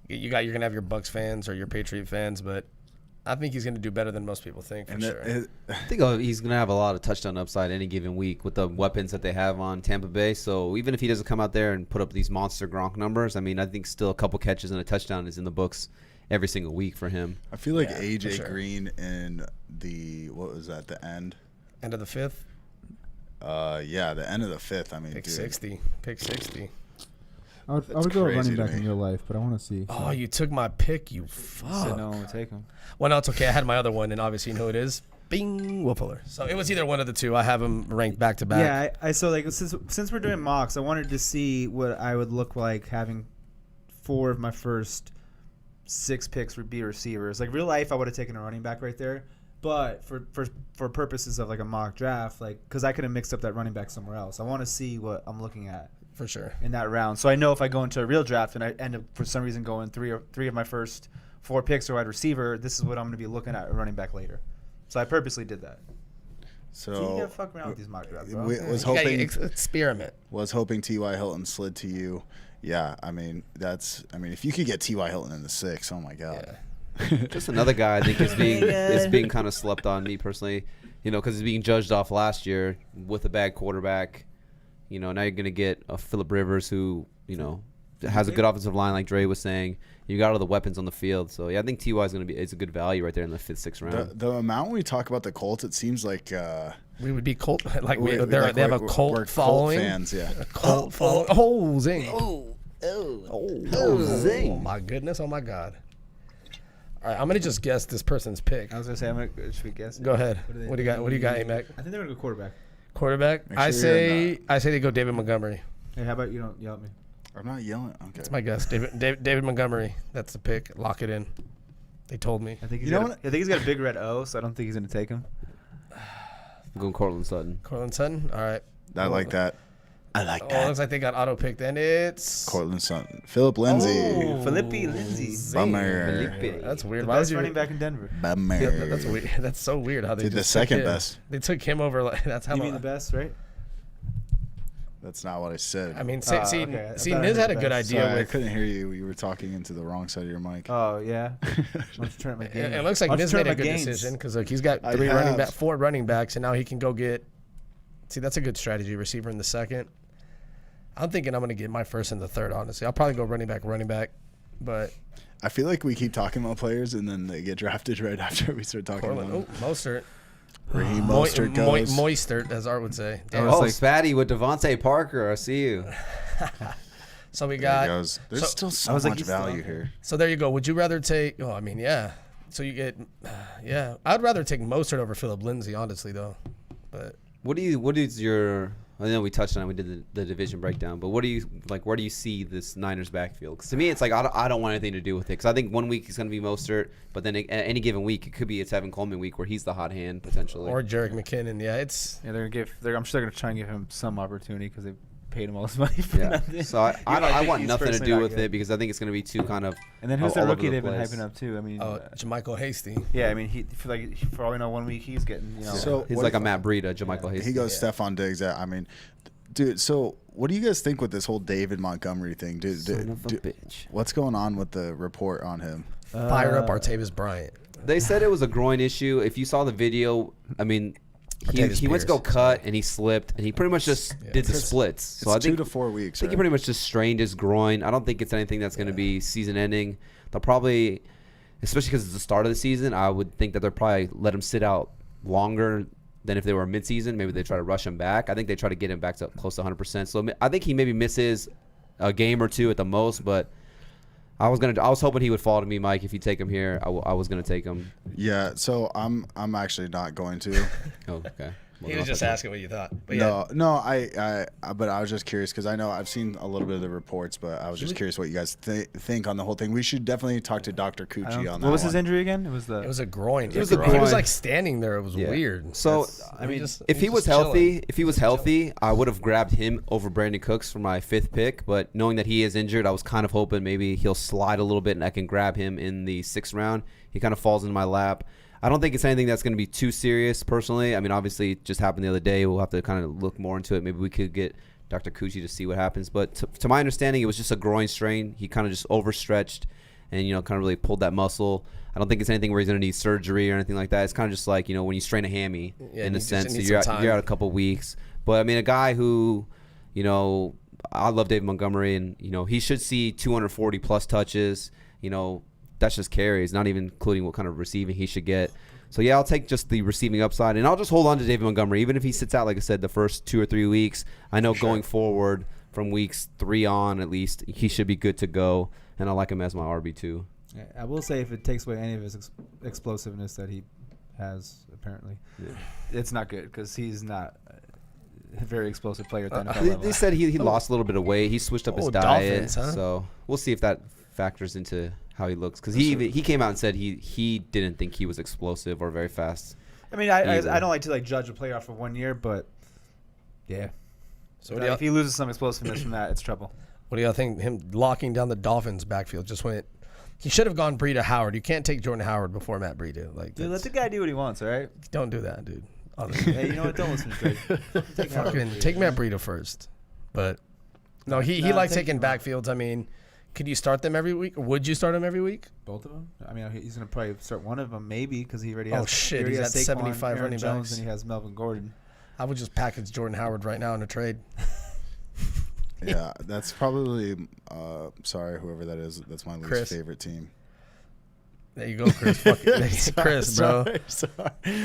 you're gonna have your Bucks fans or your Patriot fans, but I think he's gonna do better than most people think for sure.
I think he's gonna have a lot of touchdown upside any given week with the weapons that they have on Tampa Bay. So even if he doesn't come out there and put up these monster Gronk numbers, I mean, I think still a couple catches and a touchdown is in the books every single week for him.
I feel like AJ Green in the the end.
End of the fifth?
The end of the fifth. I mean,
Pick 60.
I would go running back in real life, but I want to see.
Oh, you took my pick, you fuck.
I said no, I'm going to take him.
Well, no, it's okay. I had my other one, and obviously you know who it is. Bing, Will Fuller. So it was either one of the two. I have them ranked back to back.
Yeah, so like since we're doing mocks, I wanted to see what I would look like having 4 of my first 6 picks would be receivers. Like real life, I would have taken a running back right there. But for purposes of like a mock draft, like because I could have mixed up that running back somewhere else, I want to see what I'm looking at
for sure
in that round. So I know if I go into a real draft and I end up for some reason going three of my first 4 picks are wide receiver, this is what I'm going to be looking at a running back later. So I purposely did that.
So
you gotta fuck around with these mock drafts, bro.
Experiment.
Was hoping T.Y. Hilton slid to you. Yeah, I mean if you could get T.Y. Hilton in the 6, oh my god.
Yeah.
Just another guy I think is being kind of slept on, me personally, because he's being judged off last year with a bad quarterback. Now you're gonna get a Phillip Rivers who has a good offensive line, like Dre was saying. You got all the weapons on the field, so yeah, I think Ty is a good value right there in the 5th, 6th round.
The amount we talk about the Colts, it seems like
we would be Colt they have a Colt following.
Colt fans, yeah.
A Colt following. Oh, zing!
Zing!
Oh my goodness! Oh my god! All right, I'm gonna just guess this person's pick.
I was gonna say, should we guess?
Go ahead. What do you got? What do you got, Amac?
I think they're gonna go quarterback.
Quarterback. I say they go David Montgomery.
Hey, how about you don't yell at me?
I'm not yelling. Okay.
That's my guess. David Montgomery. That's the pick. Lock it in. They told me.
I think he's got a big red O, so I don't think he's gonna take him.
I'm going Courtland Sutton.
Courtland Sutton. All right.
I like that.
It looks like they got auto picked, and it's
Courtland Sutton. Philip Lindsay.
Oh, Philippi Lindsay.
Bummer.
That's weird.
The best running back in Denver.
Bummer.
Yeah, that's weird. That's so weird how they
Did
just
the second
took him.
best.
They took him over. That's how.
You mean the best, right?
That's not what I said.
I mean,
okay.
Niz had a good idea.
Sorry, I
with,
couldn't hear you. You were talking into the wrong side of your mic.
Oh yeah.
It looks like Niz made a good decision because he's got 4 running backs, and now he can go get. See, that's a good strategy. Receiver in the 2nd. I'm thinking I'm going to get my 1st and the 3rd, honestly. I'll probably go running back. But
I feel like we keep talking about players, and then they get drafted right after we start talking about them.
Mostert.
Raheem Mostert goes.
Moistert, as Art would say.
Spatty with Devontae Parker. I see you.
So we got.
There's still so much value here.
So there you go. Would you rather take? Oh, I mean, yeah. So you get, yeah. I'd rather take Mostert over Philip Lindsay, honestly, though. But
what is your? I know we touched on it. We did the division breakdown, but what do you like? Where do you see this Niners backfield? Because to me, it's like I don't want anything to do with it. Because I think one week he's going to be Mostert, but then any given week it could be a Tevin Coleman week where he's the hot hand potentially.
Or Jerick McKinnon. Yeah,
they're gonna I'm sure they're gonna try and give him some opportunity because they paid him all this money for nothing.
So I want nothing to do with it because I think it's going to be too kind of.
And then who's the rookie they've been hyping up too? I mean,
JaMychal Hasty.
Yeah, I mean, for all we know, 1 week he's getting.
So he's like a Matt Breida, JaMychal Hasty.
He goes Stephon Diggs. I mean. Dude, so what do you guys think with this whole David Montgomery thing?
Son of a bitch.
What's going on with the report on him?
Fire up Artavis Bryant.
They said it was a groin issue. If you saw the video, I mean, he went to go cut and he slipped and he pretty much just did the splits. So
I think 2 to 4 weeks.
I think he pretty much just strained his groin. I don't think it's anything that's going to be season ending. They'll probably, especially because it's the start of the season, I would think that they'll probably let him sit out longer than if they were midseason. Maybe they try to rush him back. I think they try to get him back to close to 100%. So I think he maybe misses a game or 2 at the most. But I was hoping he would fall to me, Mike. If you take him here, I was gonna take him.
Yeah. So I'm actually not going to.
Oh, okay.
He was just asking what you thought. But
but I was just curious because I know I've seen a little bit of the reports, but I was just curious what you guys think on the whole thing. We should definitely talk to Dr. Cucci on that.
What was his injury again? It was
a groin.
It was a groin.
He was like standing there. It was weird.
So I mean, if he was healthy, I would have grabbed him over Brandon Cooks for my 5th pick. But knowing that he is injured, I was kind of hoping maybe he'll slide a little bit and I can grab him in the 6th round. He kind of falls into my lap. I don't think it's anything that's going to be too serious, personally. I mean, obviously, it just happened the other day. We'll have to kind of look more into it. Maybe we could get Dr. Cucci to see what happens. But to my understanding, it was just a groin strain. He kind of just overstretched and, kind of really pulled that muscle. I don't think it's anything where he's going to need surgery or anything like that. It's kind of just like, when you strain a hammy, in a sense. So you're out a couple weeks. But, I mean, a guy who, I love David Montgomery, and, he should see 240-plus touches, that's just carries, not even including what kind of receiving he should get. So, yeah, I'll take just the receiving upside, and I'll just hold on to David Montgomery. Even if he sits out, like I said, the first 2 or 3 weeks, I know going forward from weeks 3 on at least, he should be good to go, and I like him as my RB2.
Yeah, I will say if it takes away any of his explosiveness that he has, apparently, it's not good because he's not a very explosive player at the NFL level.
They said he lost a little bit of weight. He switched up his diet, so we'll see if that factors into how he looks, because he came out and said he didn't think he was explosive or very fast.
I mean, I don't like to judge a player off of 1 year, but yeah. So if he loses some explosiveness from that, it's trouble.
What do y'all think? Him locking down the Dolphins' backfield just went. He should have gone Breida Howard. You can't take Jordan Howard before Matt Breida.
Dude, let the guy do what he wants, all right?
Don't do that, dude. Honestly.
Hey, you know what? Don't listen to Drake.
Take Matt Breida first. But no, he likes taking backfields. I mean. Could you start them every week? Or would you start them every week?
Both of them? I mean, he's going to probably start one of them, maybe, because he already has.
Oh, shit. He's got 75 running
Jones,
backs.
And he has Melvin Gordon.
I would just package Jordan Howard right now in a trade.
Yeah, that's probably, sorry, whoever that is. That's my least favorite team.
There you go, Chris. Chris, bro.
Sorry.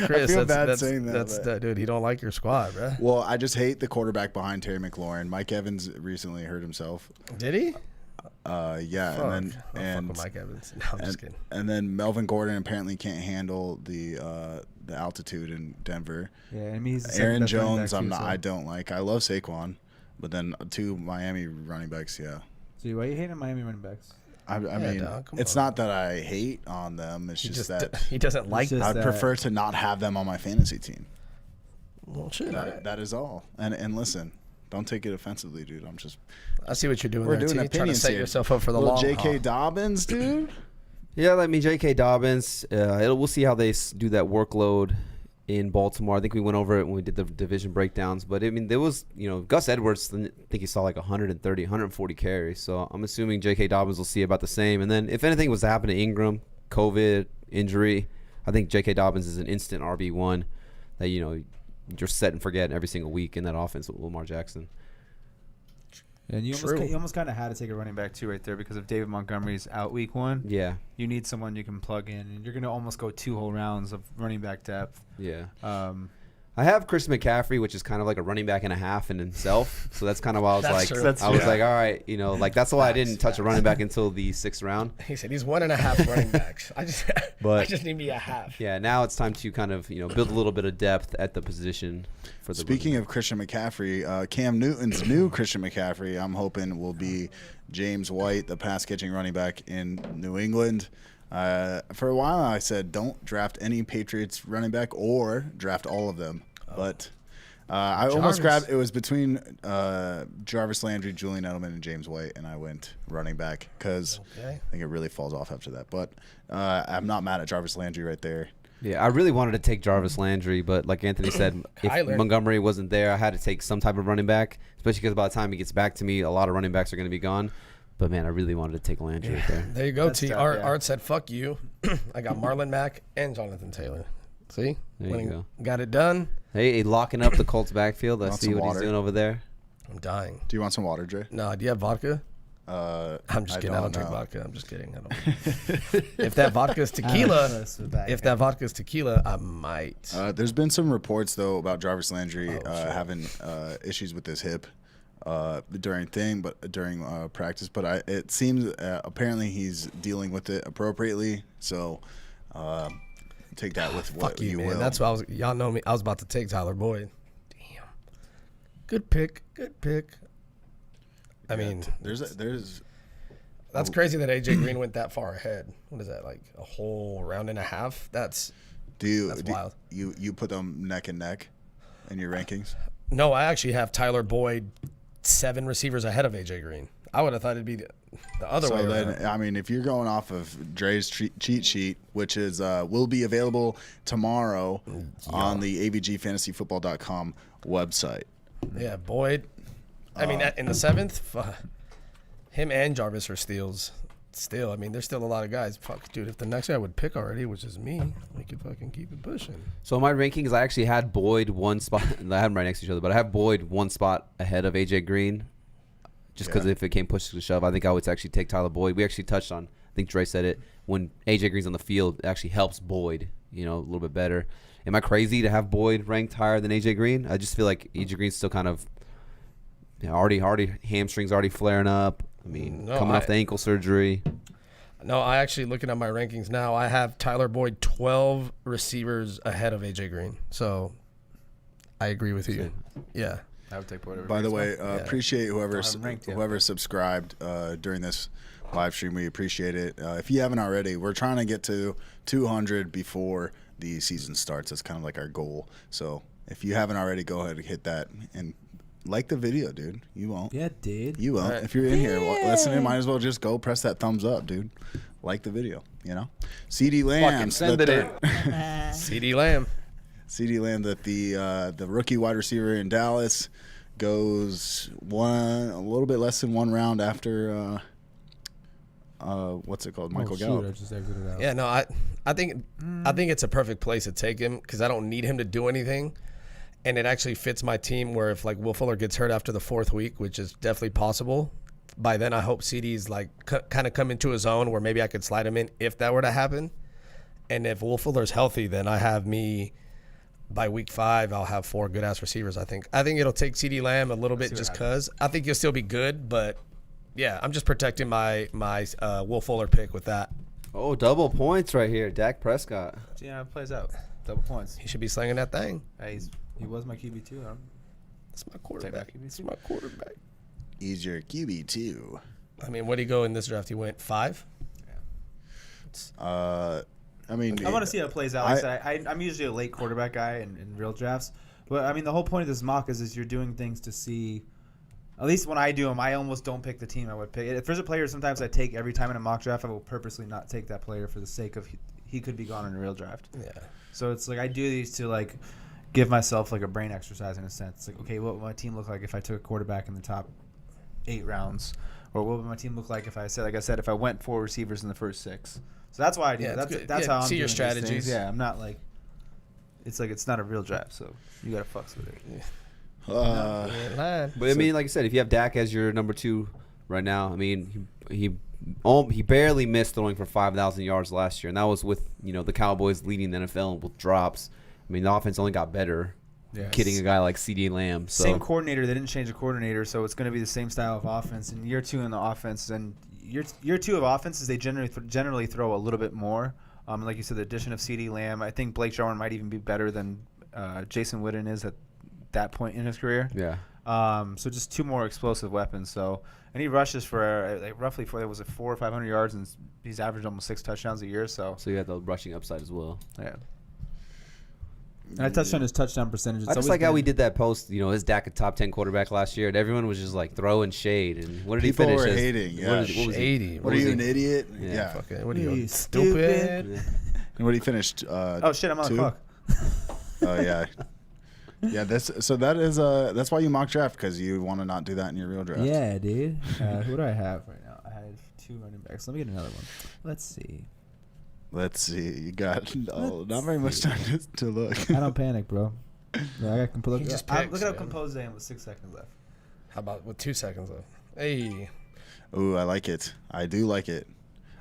Chris,
I feel bad saying that.
That's dude. He don't like your squad, bro.
Well, I just hate the quarterback behind Terry McLaurin. Mike Evans recently hurt himself.
Did he?
Yeah,
fuck.
and then
fuck with Mike Evans. No, I'm just kidding.
And then Melvin Gordon apparently can't handle the altitude in Denver.
Yeah, I mean he's
Aaron Jones. I don't like. I love Saquon, but then 2 Miami running backs. Yeah.
So why are you hating Miami running backs?
I mean, it's not that I hate on them. It's just that
he doesn't like them.
I'd prefer to not have them on my fantasy team.
Well, shit.
That is all. And listen, don't take it offensively, dude.
I see what you're doing.
We're
there,
doing
T. Trying to set yourself up for the long haul.
J.K. Dobbins, dude.
Yeah, J.K. Dobbins. We'll see how they do that workload in Baltimore. I think we went over it when we did the division breakdowns. But, I mean, there was, Gus Edwards, I think he saw 130, 140 carries. So I'm assuming J.K. Dobbins will see about the same. And then if anything was to happen to Ingram, COVID, injury, I think J.K. Dobbins is an instant RB1 that, you're set and forget every single week in that offense with Lamar Jackson.
And you almost kind of had to take a running back too right there because if David Montgomery's out week 1, you need someone you can plug in, and you're going to almost go 2 whole rounds of running back depth.
Yeah. I have Chris McCaffrey, which is kind of like a running back and a half in himself. So that's kind of why I was like, all right, that's why I didn't touch a running back until the 6th round.
He said he's 1.5 running backs. I just need me a half.
Yeah, now it's time to kind of build a little bit of depth at the position for the.
Speaking of Christian McCaffrey, Cam Newton's new Christian McCaffrey, I'm hoping will be James White, the pass catching running back in New England. For a while, I said don't draft any Patriots running back or draft all of them. But I almost grabbed – it was between Jarvis Landry, Julian Edelman, and James White, and I went running back because I think it really falls off after that. But I'm not mad at Jarvis Landry right there.
Yeah, I really wanted to take Jarvis Landry, but like Anthony said, if Montgomery wasn't there, I had to take some type of running back, especially because by the time he gets back to me, a lot of running backs are going to be gone. But, man, I really wanted to take Landry right there.
There you go, T. Art said, fuck you. I got Marlon Mack and Jonathan Taylor. See?
There you go.
Got it done.
Hey, locking up the Colts backfield. I see what he's doing over there.
I'm dying.
Do you want some water, Dre?
No, do you have vodka? I'm just kidding. I don't drink vodka. I'm just kidding. I don't. If that vodka is tequila, I might.
There's been some reports though about Jarvis Landry having issues with his hip during practice, but it seems apparently he's dealing with it appropriately. So take that with what
Fuck you, man.
will.
That's what y'all know me. I was about to take Tyler Boyd. Damn. Good pick. I mean, that's crazy that AJ Green went that far ahead. What is that, like a whole round and a half? That's wild.
You put them neck and neck in your rankings?
No, I actually have Tyler Boyd 7 receivers ahead of AJ Green. I would have thought it'd be the other way around.
Then, I mean, if you're going off of Dre's cheat sheet, which is will be available tomorrow on the avgfantasyfootball.com website.
Yeah, Boyd. I mean, in the 7th, him and Jarvis are steals. Still, I mean, there's still a lot of guys. Fuck, dude, if the next guy would pick already, which is me, we could fucking keep it pushing.
So in my rankings, I actually had Boyd one spot. I had them right next to each other, but I have Boyd one spot ahead of AJ Green. Just because if it came push to shove, I think I would actually take Tyler Boyd. We actually touched on, I think Dre said it, when AJ Green's on the field, it actually helps Boyd, a little bit better. Am I crazy to have Boyd ranked higher than AJ Green? I just feel like AJ Green's still kind of already hamstrings already flaring up. I mean, coming off the ankle surgery.
No, I actually, looking at my rankings now, I have Tyler Boyd 12 receivers ahead of AJ Green. So I agree with you. Yeah.
I would take Boyd.
By the way, appreciate whoever subscribed during this live stream. We appreciate it. If you haven't already, we're trying to get to 200 before the season starts. That's kind of like our goal. So if you haven't already, go ahead and hit that and like the video, dude. You won't.
Yeah, dude.
You won't. If you're in here listening, might as well just go press that thumbs up, dude. Like the video, CD Lamb.
Fucking send it in.
CD Lamb.
CD Lamb, that the rookie wide receiver in Dallas, goes a little bit less than one round after what's it called? Michael Gallup.
I just exited out.
Yeah, no, I think it's a perfect place to take him because I don't need him to do anything. And it actually fits my team where if, like, Will Fuller gets hurt after the 4th week, which is definitely possible, by then I hope CD's, like, kind of come into his own where maybe I could slide him in if that were to happen. And if Will Fuller's healthy, then I have me by week 5, I'll have 4 good-ass receivers, I think. I think it'll take CD Lamb a little bit just because. I think he'll still be good, but, yeah, I'm just protecting my Will Fuller pick with that.
Oh, double points right here. Dak Prescott.
Yeah, it plays out. Double points.
He should be slinging that thing.
He was my QB too.
That's my quarterback.
He's your QB too.
I mean, what did he go in this draft? He went 5.
I mean,
I want to see how it plays out. Like I said, I'm usually a late quarterback guy in real drafts, but I mean, the whole point of this mock is you're doing things to see. At least when I do them, I almost don't pick the team I would pick. If there's a player sometimes I take every time in a mock draft, I will purposely not take that player for the sake of he could be gone in a real draft.
Yeah.
So it's like I do these to like give myself like a brain exercise in a sense. It's like, okay, what would my team look like if I took a quarterback in the top 8 rounds? Or what would my team look like if if I went 4 receivers in the first 6? So that's why I do it. That's how I'm
see your
doing
strategies.
These things. Yeah, I'm not like it's not a real draft, so you gotta fucks with it.
But I mean, like I said, if you have Dak as your number 2 right now, I mean, he barely missed throwing for 5,000 yards last year, and that was with the Cowboys leading the NFL with drops. I mean, the offense only got better. Yeah, kidding a guy like CD Lamb. So.
Same coordinator. They didn't change the coordinator, so it's going to be the same style of offense. And year 2 in the offense, and year 2 of offenses, they generally throw a little bit more. Like you said, the addition of CD Lamb, I think Blake Jarwin might even be better than Jason Witten is at that point in his career.
Yeah.
So just 2 more explosive weapons. So and he rushes for roughly 400 or 500 yards, and he's averaged almost 6 touchdowns a year. So
you have the rushing upside as well.
Yeah. And I touched on his touchdown percentage.
I just like how we did that post. Is Dak a top 10 quarterback last year? And everyone was just like throwing shade. And what did he finish?
People were hating. Yeah,
what was he?
What are you, an idiot?
Yeah. What are you, stupid?
And what did he finish?
Oh shit! I'm on
2?
the clock.
Oh yeah. Yeah, that's why you mock draft, because you want to not do that in your real draft.
Yeah, dude. Who do I have right now? I have 2 running backs. Let me get another one. Let's see.
You got not very much time to look.
I don't panic, bro. Yeah, I got look at how composed I am with 6 seconds left.
How about with 2 seconds left? Hey.
Ooh, I like it. I do like it.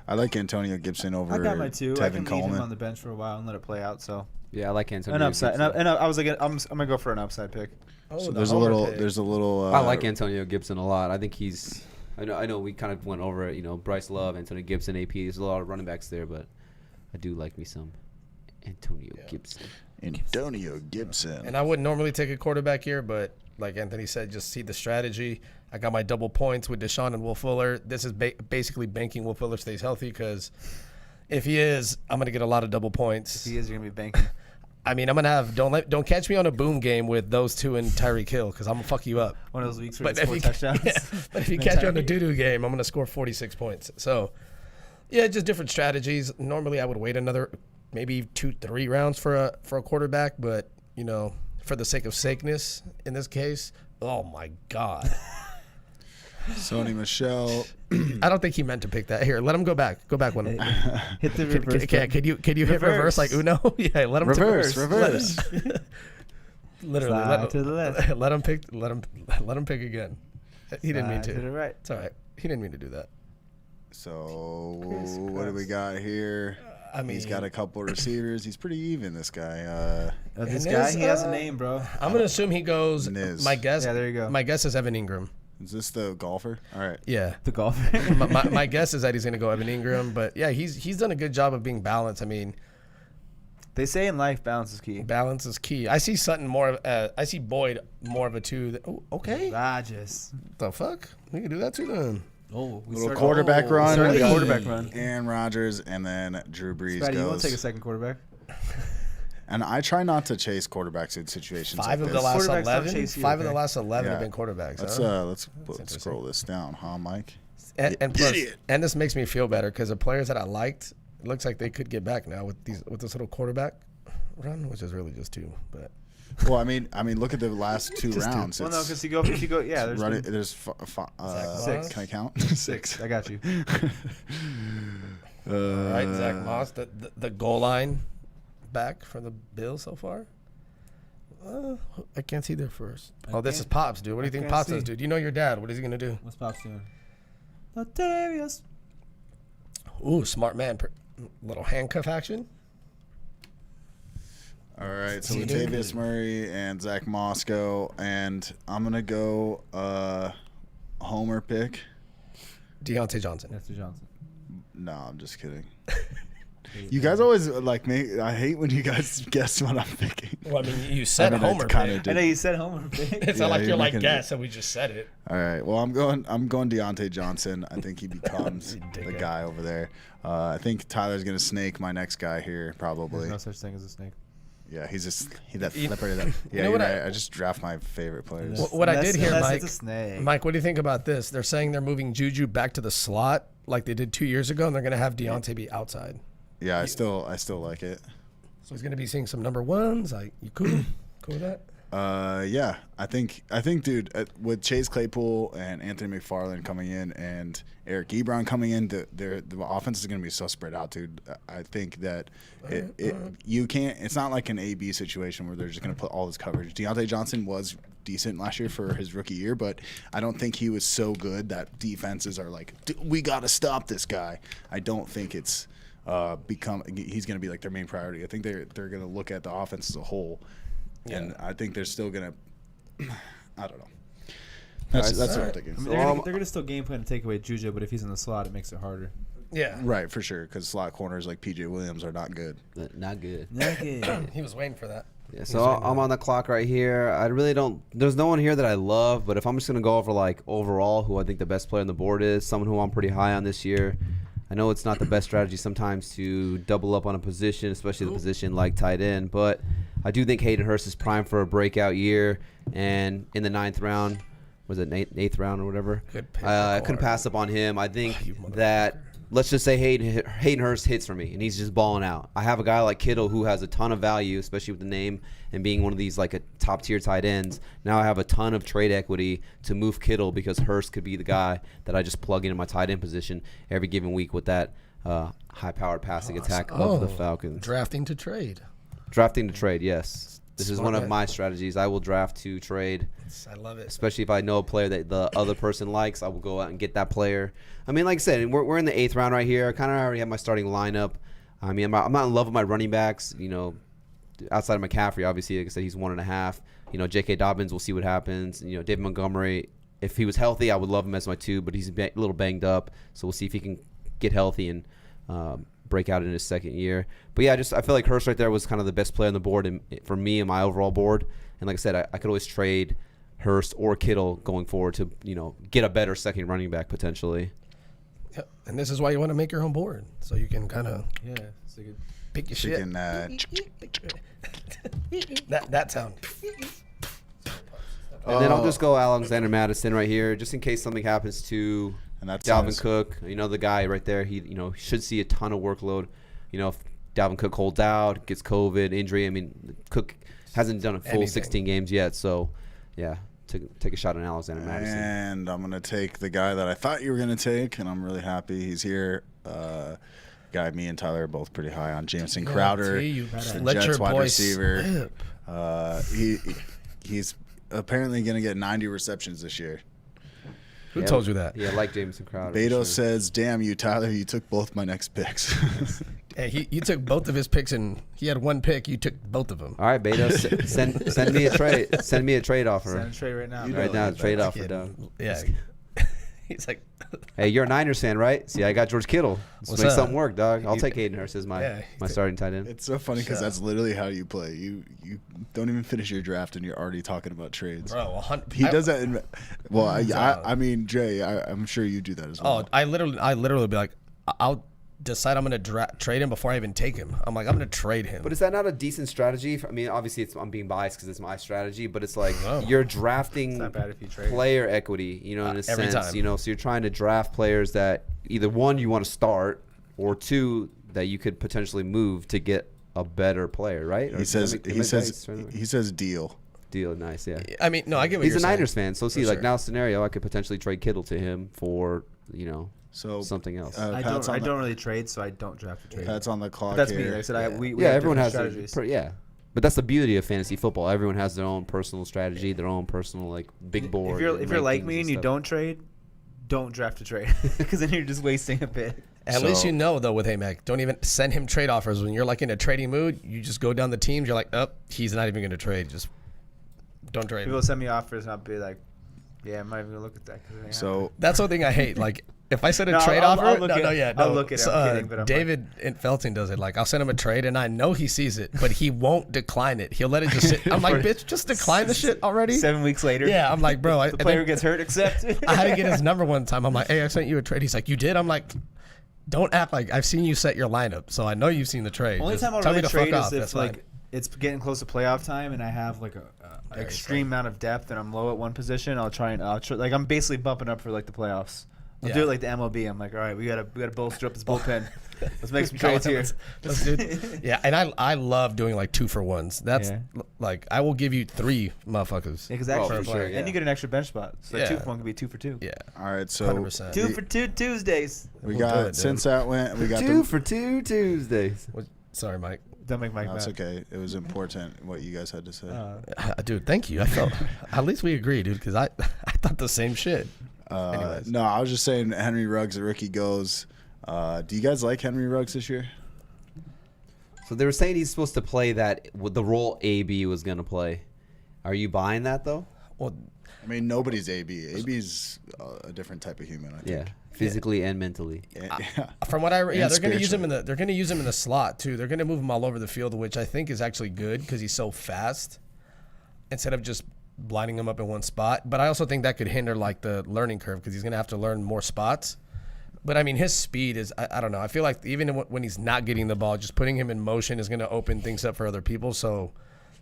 I like Antonio Gibson over.
I got my 2.
Tevin
I can
Coleman.
leave him on the bench for a while and let it play out. So.
Yeah, I like Antonio.
An upside, and I was like, I'm gonna go for an upside pick.
So there's a little.
I like Antonio Gibson a lot. I think he's. I know we kind of went over it. Bryce Love, Antonio Gibson, AP. There's a lot of running backs there, but I do like me some Antonio Gibson.
Antonio Gibson.
And I wouldn't normally take a quarterback here, but like Anthony said, just see the strategy. I got my double points with Deshaun and Will Fuller. This is basically banking Will Fuller stays healthy because if he is, I'm going to get a lot of double points.
If he is, you're going to be banking.
I mean, I'm going to have don't catch me on a boom game with those two and Tyreek Hill because I'm going to fuck you up.
One of those weeks where
But
they score touchdowns.
But if you catch me on a doo-doo game, I'm going to score 46 points. So, yeah, just different strategies. Normally, I would wait another maybe 2-3 rounds for a quarterback, but, you know, for the sake of sakeness in this case, oh, my God.
Sony Michel.
I don't think he meant to pick that. Here, let him go back. Go back one.
Hit the reverse.
Could you hit reverse like Uno? Yeah, let him
Reverse.
Literally,
Slide to the left.
let him pick. Let him pick again. He didn't mean
Slide
to.
to the right.
It's all right. He didn't mean to do that.
So what do we got here?
I mean,
He's got a couple receivers. He's pretty even, this guy.
This
And
guy,
this,
he has a name, bro.
I'm gonna assume he goes.
Niz.
My guess.
Yeah, there you go.
My guess is Evan Ingram.
Is this the golfer? All right.
Yeah.
The golfer.
my guess is that he's gonna go Evan Ingram, but yeah, he's done a good job of being balanced. I mean,
They say in life, balance is key.
balance is key. I see Sutton more. I see Boyd more of a 2. Okay.
Rodgers.
The fuck? We can do that too then.
Oh, we
Little quarterback run.
Started the
Hey.
quarterback run.
Aaron Rodgers, and then Drew Brees
Spatty, you want
goes.
to take a second quarterback?
And I try not to chase quarterbacks in situations
Five
like
of
this.
the last
Quarterbacks don't
11.
chase you,
5 of the
okay.
last 11 have
Yeah.
been quarterbacks.
Let's
huh?
let's scroll this down, huh, Mike?
And plus,
Idiot.
and this makes me feel better because the players that I liked, it looks like they could get back now with this little quarterback run, which is really just 2. But
Well, I mean, look at the last 2 rounds.
Well, no,
It's
because you go, yeah, there's
running.
two.
There's
Six.
Can I count? 6.
I got you.
all right, Zach Moss, the goal line back for the Bills so far. I can't see their first. This is Pops, dude. What do you think
can't
Pops
see.
does, dude? You know your dad. What is he gonna do?
What's Pops doing? Latavius.
Ooh, smart man. Little handcuff action.
All right, so
See, dude.
Latavius Murray and Zach Moss go, and I'm gonna go homer pick.
Deontay Johnson.
That's the Johnson.
No, I'm just kidding. You guys always like me. I hate when you guys guess what I'm thinking.
Well, I mean, you said homer
kind
pick.
I know you said homer pick.
It's
Yeah,
not like you're like
making
guess, and we just said it.
All right. Well, I'm going Deontay Johnson. I think he becomes the
dickhead.
guy over there. I think Tyler's gonna snake my next guy here, probably.
There's no such thing as a snake.
Yeah, he's that
You-
flipper. That, yeah,
know
you're
what
right. I just draft my favorite players.
What I did hear,
Unless
Mike.
it's a snake.
Mike, what do you think about this? They're saying they're moving Juju back to the slot like they did 2 years ago, and they're going to have Deontay be outside.
Yeah, I still like it.
So he's going to be seeing some number ones. Like, you cool? Cool with that?
Yeah, I think, dude, with Chase Claypool and Anthony McFarland coming in and Eric Ebron coming in, the offense is going to be so spread out, dude. I think that you can't. It's not like an A/B situation where they're just going to put all this coverage. Deontay Johnson was decent last year for his rookie year, but I don't think he was so good that defenses are like, we got to stop this guy. I don't think it's he's going to be like their main priority. I think they're going to look at the offense as a whole.
Yeah.
And I think they're still gonna. I don't know. That's what I'm thinking.
I mean, they're gonna still game plan to take away Juju, but if he's in the slot, it makes it harder.
Yeah.
Right, for sure. Because slot corners like PJ Williams are not good.
Not good.
He was waiting for that.
Yeah, so I'm on the clock right here. I really don't. There's no one here that I love, but if I'm just gonna go over like overall, who I think the best player on the board is, someone who I'm pretty high on this year. I know it's not the best strategy sometimes to double up on a position, especially the position like tight end, but I do think Hayden Hurst is primed for a breakout year. And in the 9th round, was it 8th round or whatever?
Good pick.
I couldn't pass up on him. I think that let's just say Hayden Hurst hits for me, and he's just balling out. I have a guy like Kittle who has a ton of value, especially with the name and being one of these like a top-tier tight ends. Now I have a ton of trade equity to move Kittle because Hurst could be the guy that I just plug into my tight end position every given week with that high-powered passing attack of the Falcons.
Drafting to trade.
Drafting to trade, yes. This is
Smart
one of
man.
my strategies. I will draft to trade.
I love it.
Especially if I know a player that the other person likes, I will go out and get that player. I mean, like I said, we're in the 8th round right here. I kind of already have my starting lineup. I mean, I'm not in love with my running backs. You know, outside of McCaffrey, obviously, like I said, he's 1.5. You know, J.K. Dobbins, we'll see what happens. You know, David Montgomery, if he was healthy, I would love him as my 2, but he's a little banged up. So we'll see if he can get healthy and break out in his second year. But yeah, I feel like Hurst right there was kind of the best player on the board for me and my overall board. And like I said, I could always trade Hurst or Kittle going forward to get a better second running back potentially.
Yep. And this is why you want to make your own board, so you can kind of
so you
pick your shit. That sound.
And then I'll just go Alexander Madison right here, just in case something happens to Dalvin Cook. The guy right there, he should see a ton of workload. If Dalvin Cook holds out, gets COVID, injury. I mean, Cook hasn't done a full 16 games yet, so yeah, take a shot on Alexander Madison.
And I'm gonna take the guy that I thought you were gonna take, and I'm really happy he's here. Me and Tyler are both pretty high on Jamison Crowder, the Jets wide receiver. He's apparently going to get 90 receptions this year.
Who told you that?
Yeah, I like Jamison Crowder.
Beto says, "Damn you, Tyler! You took both my next picks."
Hey, you took both of his picks, and he had one pick. You took both of them.
All right, Beto, send me a trade. Send me a trade offer.
Send a trade right now.
Right now, trade offer done.
Yeah. He's like,
hey, you're a Niners fan, right? See, I got George Kittle. Let's make something work, dog. I'll take Hayden Hurst as my starting tight end.
It's so funny because that's literally how you play. You don't even finish your draft and you're already talking about trades.
Bro,
he does that. I mean, Jay, I'm sure you do that as well.
Oh, I literally be like, I'll decide I'm going to trade him before I even take him. I'm like, I'm going to trade him.
But is that not a decent strategy? I mean, obviously, I'm being biased because it's my strategy, but it's like you're drafting player equity, in a sense.
Time.
So you're trying to draft players that either one, you want to start, or two, that you could potentially move to get a better player, right?
He says deal.
Deal, nice, yeah.
I mean, no, I get what you're saying.
He's a Niners fan, so see, like now scenario, I could potentially trade Kittle to him for, something else.
I don't really trade, so I don't draft a trade.
Pat's on the clock.
But that's
here.
me. Like I said, we
everyone has
strategies.
But that's the beauty of fantasy football. Everyone has their own personal strategy, their own personal big board.
If you're like me and you don't trade, don't draft a trade because then you're just wasting a pick.
At least though with Mac, don't even send him trade offers when you're like in a trading mood. You just go down the teams. You're like, he's not even going to trade. Just don't trade.
People send me offers and I'll be like, yeah, I'm not even gonna look at that.
So that's one thing I hate. Like if I send a trade offer,
I'll look at it.
So,
I'm kidding, but
David Felton does it. Like I'll send him a trade and I know he sees it, but he won't decline it. He'll let it just sit. I'm like, bitch, just decline the shit already.
7 weeks later.
Yeah, I'm like, bro.
The player gets hurt, accept.
I had to get his number one time. I'm like, hey, I sent you a trade. He's like, you did? I'm like, don't act like I've seen you set your lineup, so I know you've seen the trade.
Only
just
time I'll
tell
really
me to
trade
fuck
is
off.
if
That's
like
fine.
it's getting close to playoff time and I have like an extreme amount of depth and I'm low at one position. I'll try like I'm basically bumping up for like the playoffs. I'll do it like the MLB. I'm like, all right, we gotta bolster up this bullpen. Let's make some trades here.
Let's do yeah, and I love doing like 2-for-1s. That's like I will give you 3 motherfuckers.
Exactly.
For sure,
And you get an extra bench spot. So 2-for-1 could be 2 for 2.
Yeah.
All right, so
100%.
2 for 2 Tuesdays.
We got since that went. We got
2 for 2 Tuesdays.
Sorry, Mike.
Don't make Mike mad.
That's okay. It was important what you guys had to say.
Dude, thank you. I felt at least we agree, dude, because I thought the same shit.
No, I was just saying Henry Ruggs, the rookie, goes. Do you guys like Henry Ruggs this year?
So they were saying he's supposed to play the role AB was going to play. Are you buying that though?
Well,
I mean, nobody's AB. AB's a different type of human, I think.
Yeah, physically and mentally.
From what I read, they're going to use him in the slot too. They're going to move him all over the field, which I think is actually good because he's so fast. Instead of just blinding him up in one spot, but I also think that could hinder like the learning curve because he's going to have to learn more spots. But I mean, his speed is, I don't know. I feel like even when he's not getting the ball, just putting him in motion is going to open things up for other people. So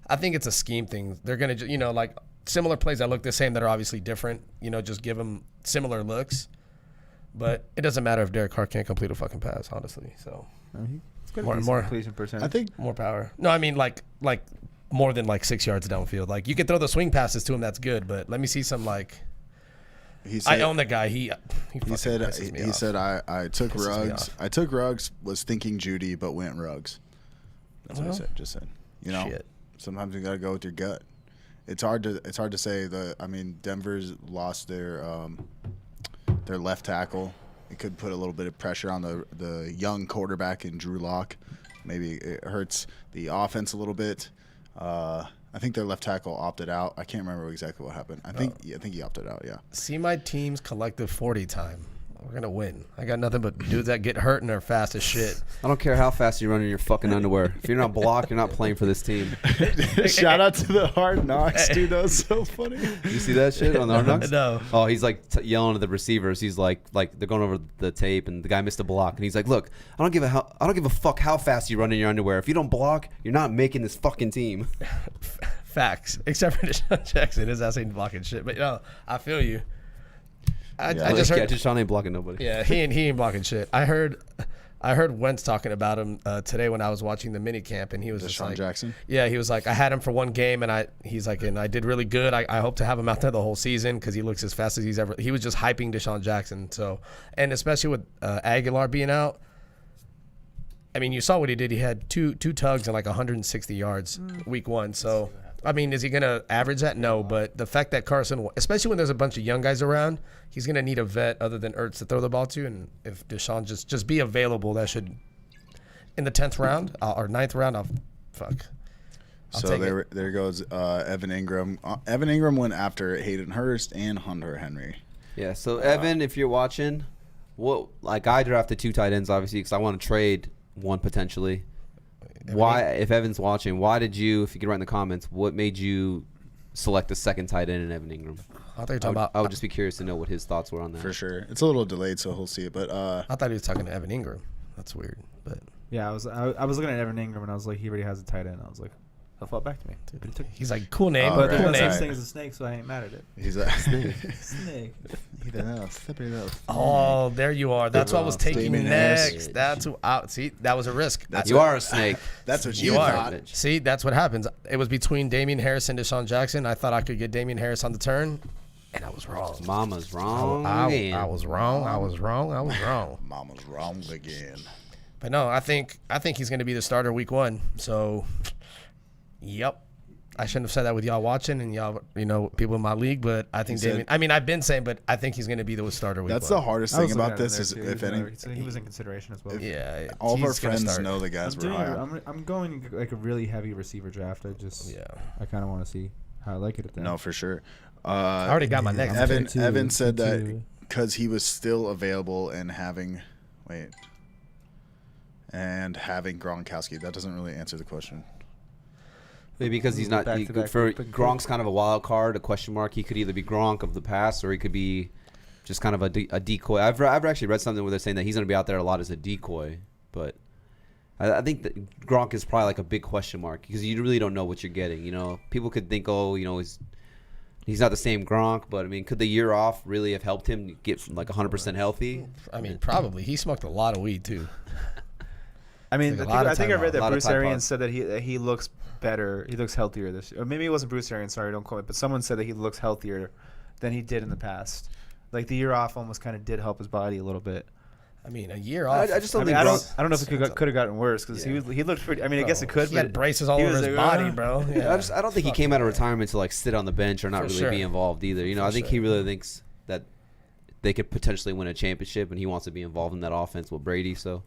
I think it's a scheme thing. They're going to, like similar plays that look the same that are obviously different, just give him similar looks. But it doesn't matter if Derek Carr can't complete a fucking pass, honestly. So more
completion percentage.
I think
more power. No, I mean like more than like 6 yards downfield. Like you can throw the swing passes to him, that's good. But let me see some like. I own the guy. He said
I took Ruggs. I took Ruggs. Was thinking Judy, but went Ruggs. That's what he said. Just said.
Shit.
Sometimes you gotta go with your gut. It's hard to say. Denver's lost their left tackle. It could put a little bit of pressure on the young quarterback in Drew Lock. Maybe it hurts the offense a little bit. I think their left tackle opted out. I can't remember exactly what happened. I think he opted out. Yeah.
See my team's collective 40 time. We're going to win. I got nothing but dudes that get hurt and are fast as shit.
I don't care how fast you run in your fucking underwear. If you're not blocked, you're not playing for this team.
Shout out to the Hard Knocks, dude. That was so funny.
You see that shit on the Hard Knocks?
No.
Oh, he's like yelling at the receivers. He's like they're going over the tape, and the guy missed a block, and he's like, "Look, I don't give a fuck how fast you run in your underwear. If you don't block, you're not making this fucking team."
Facts. Except for Deshaun Jackson. His ass ain't blocking shit. But, I feel you. I just heard.
Deshaun ain't blocking nobody.
Yeah, he ain't blocking shit. I heard Wentz talking about him today when I was watching the mini camp, and he was just like,
Jackson.
Yeah, he was like, I had him for one game, and he's like, and I did really good. I hope to have him out there the whole season because he looks as fast as he's ever. He was just hyping Deshaun Jackson. So, and especially with Aguilar being out, I mean, you saw what he did. He had two tugs and like 160 yards week one. So, I mean, is he going to average that? No, but the fact that Carson, especially when there's a bunch of young guys around, he's going to need a vet other than Ertz to throw the ball to. And if Deshaun just be available, that should, in the 10th round or 9th round, I'll
so there goes Evan Ingram. Evan Ingram went after Hayden Hurst and Hunter Henry.
Yeah, so Evan, if you're watching, I drafted 2 tight ends, obviously, because I want to trade one potentially. If Evan's watching, why did you, if you could write in the comments, what made you select the second tight end in Evan Ingram? I would just be curious to know what his thoughts were on that.
For sure. It's a little delayed, so he'll see it. But
I thought he was talking to Evan Ingram. That's weird. But
yeah, I was looking at Evan Ingram, and I was like, he already has a tight end. I was like, he'll fall back to me.
He's like, cool name.
But
cool
there's no
name.
such thing as a snake, so I ain't mad at it.
he's a
Snake.
Oh, there you are. That's what I was taking
Damon
next.
Harris.
That's see, that was a risk.
You are a snake.
That's what
You
you
are.
thought.
See, that's what happens. It was between Damian Harris and Deshaun Jackson. I thought I could get Damian Harris on the turn, and I was wrong.
Mama's wrong.
I was wrong. I was wrong.
Mama's wrong again.
But no, I think he's going to be the starter week 1. So, yep. I shouldn't have said that with y'all watching and y'all, people in my league, but I think Damian. I mean, I've been saying, but I think he's going to be the starter week 1.
That's the hardest thing about this is if any.
He was in consideration as well.
Yeah,
All of our
he's gonna
friends
start.
know the guys we're high on.
I'm going like a really heavy receiver draft. I kind of want to see how I like it at that.
No, for sure.
I already got my next.
Evan said that because he was still available and having Gronkowski. That doesn't really answer the question.
Maybe because he's not Gronk's kind of a wild card, a question mark. He could either be Gronk of the past, or he could be just kind of a decoy. I've actually read something where they're saying that he's going to be out there a lot as a decoy, but I think that Gronk is probably like a big question mark because you really don't know what you're getting. People could think, he's not the same Gronk, but I mean, could the year off really have helped him get like 100% healthy?
I mean, probably. He smoked a lot of weed too.
I mean, I think I read that Bruce Arians
said
said that he looks better. He looks healthier this year. Or maybe it wasn't Bruce Arians. Sorry, don't quote me. But someone said that he looks healthier than he did in the past. Like the year off almost kind of did help his body a little bit.
I mean, a year off.
I just don't
I don't know if it could have gotten worse because he looked pretty. I mean, I guess it could.
He had braces all over his body, bro. Yeah.
I don't think he came out of retirement to like sit on the bench or not really be involved either. I think he really thinks that they could potentially win a championship, and he wants to be involved in that offense with Brady. So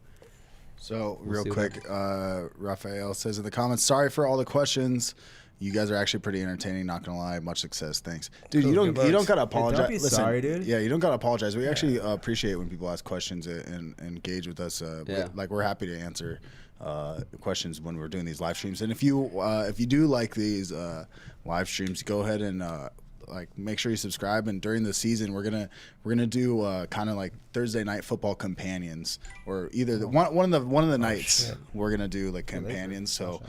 real quick, Raphael says in the comments, sorry for all the questions. You guys are actually pretty entertaining, not gonna lie. Much success, thanks. Dude, you don't gotta apologize.
Don't be sorry, dude.
Yeah, you don't gotta apologize. We actually appreciate when people ask questions and engage with us. We're happy to answer questions when we're doing these live streams. And if you do like these live streams, go ahead and make sure you subscribe. And during the season, we're gonna do kind of like Thursday night football companions, or either one of the nights we're gonna do like companions. So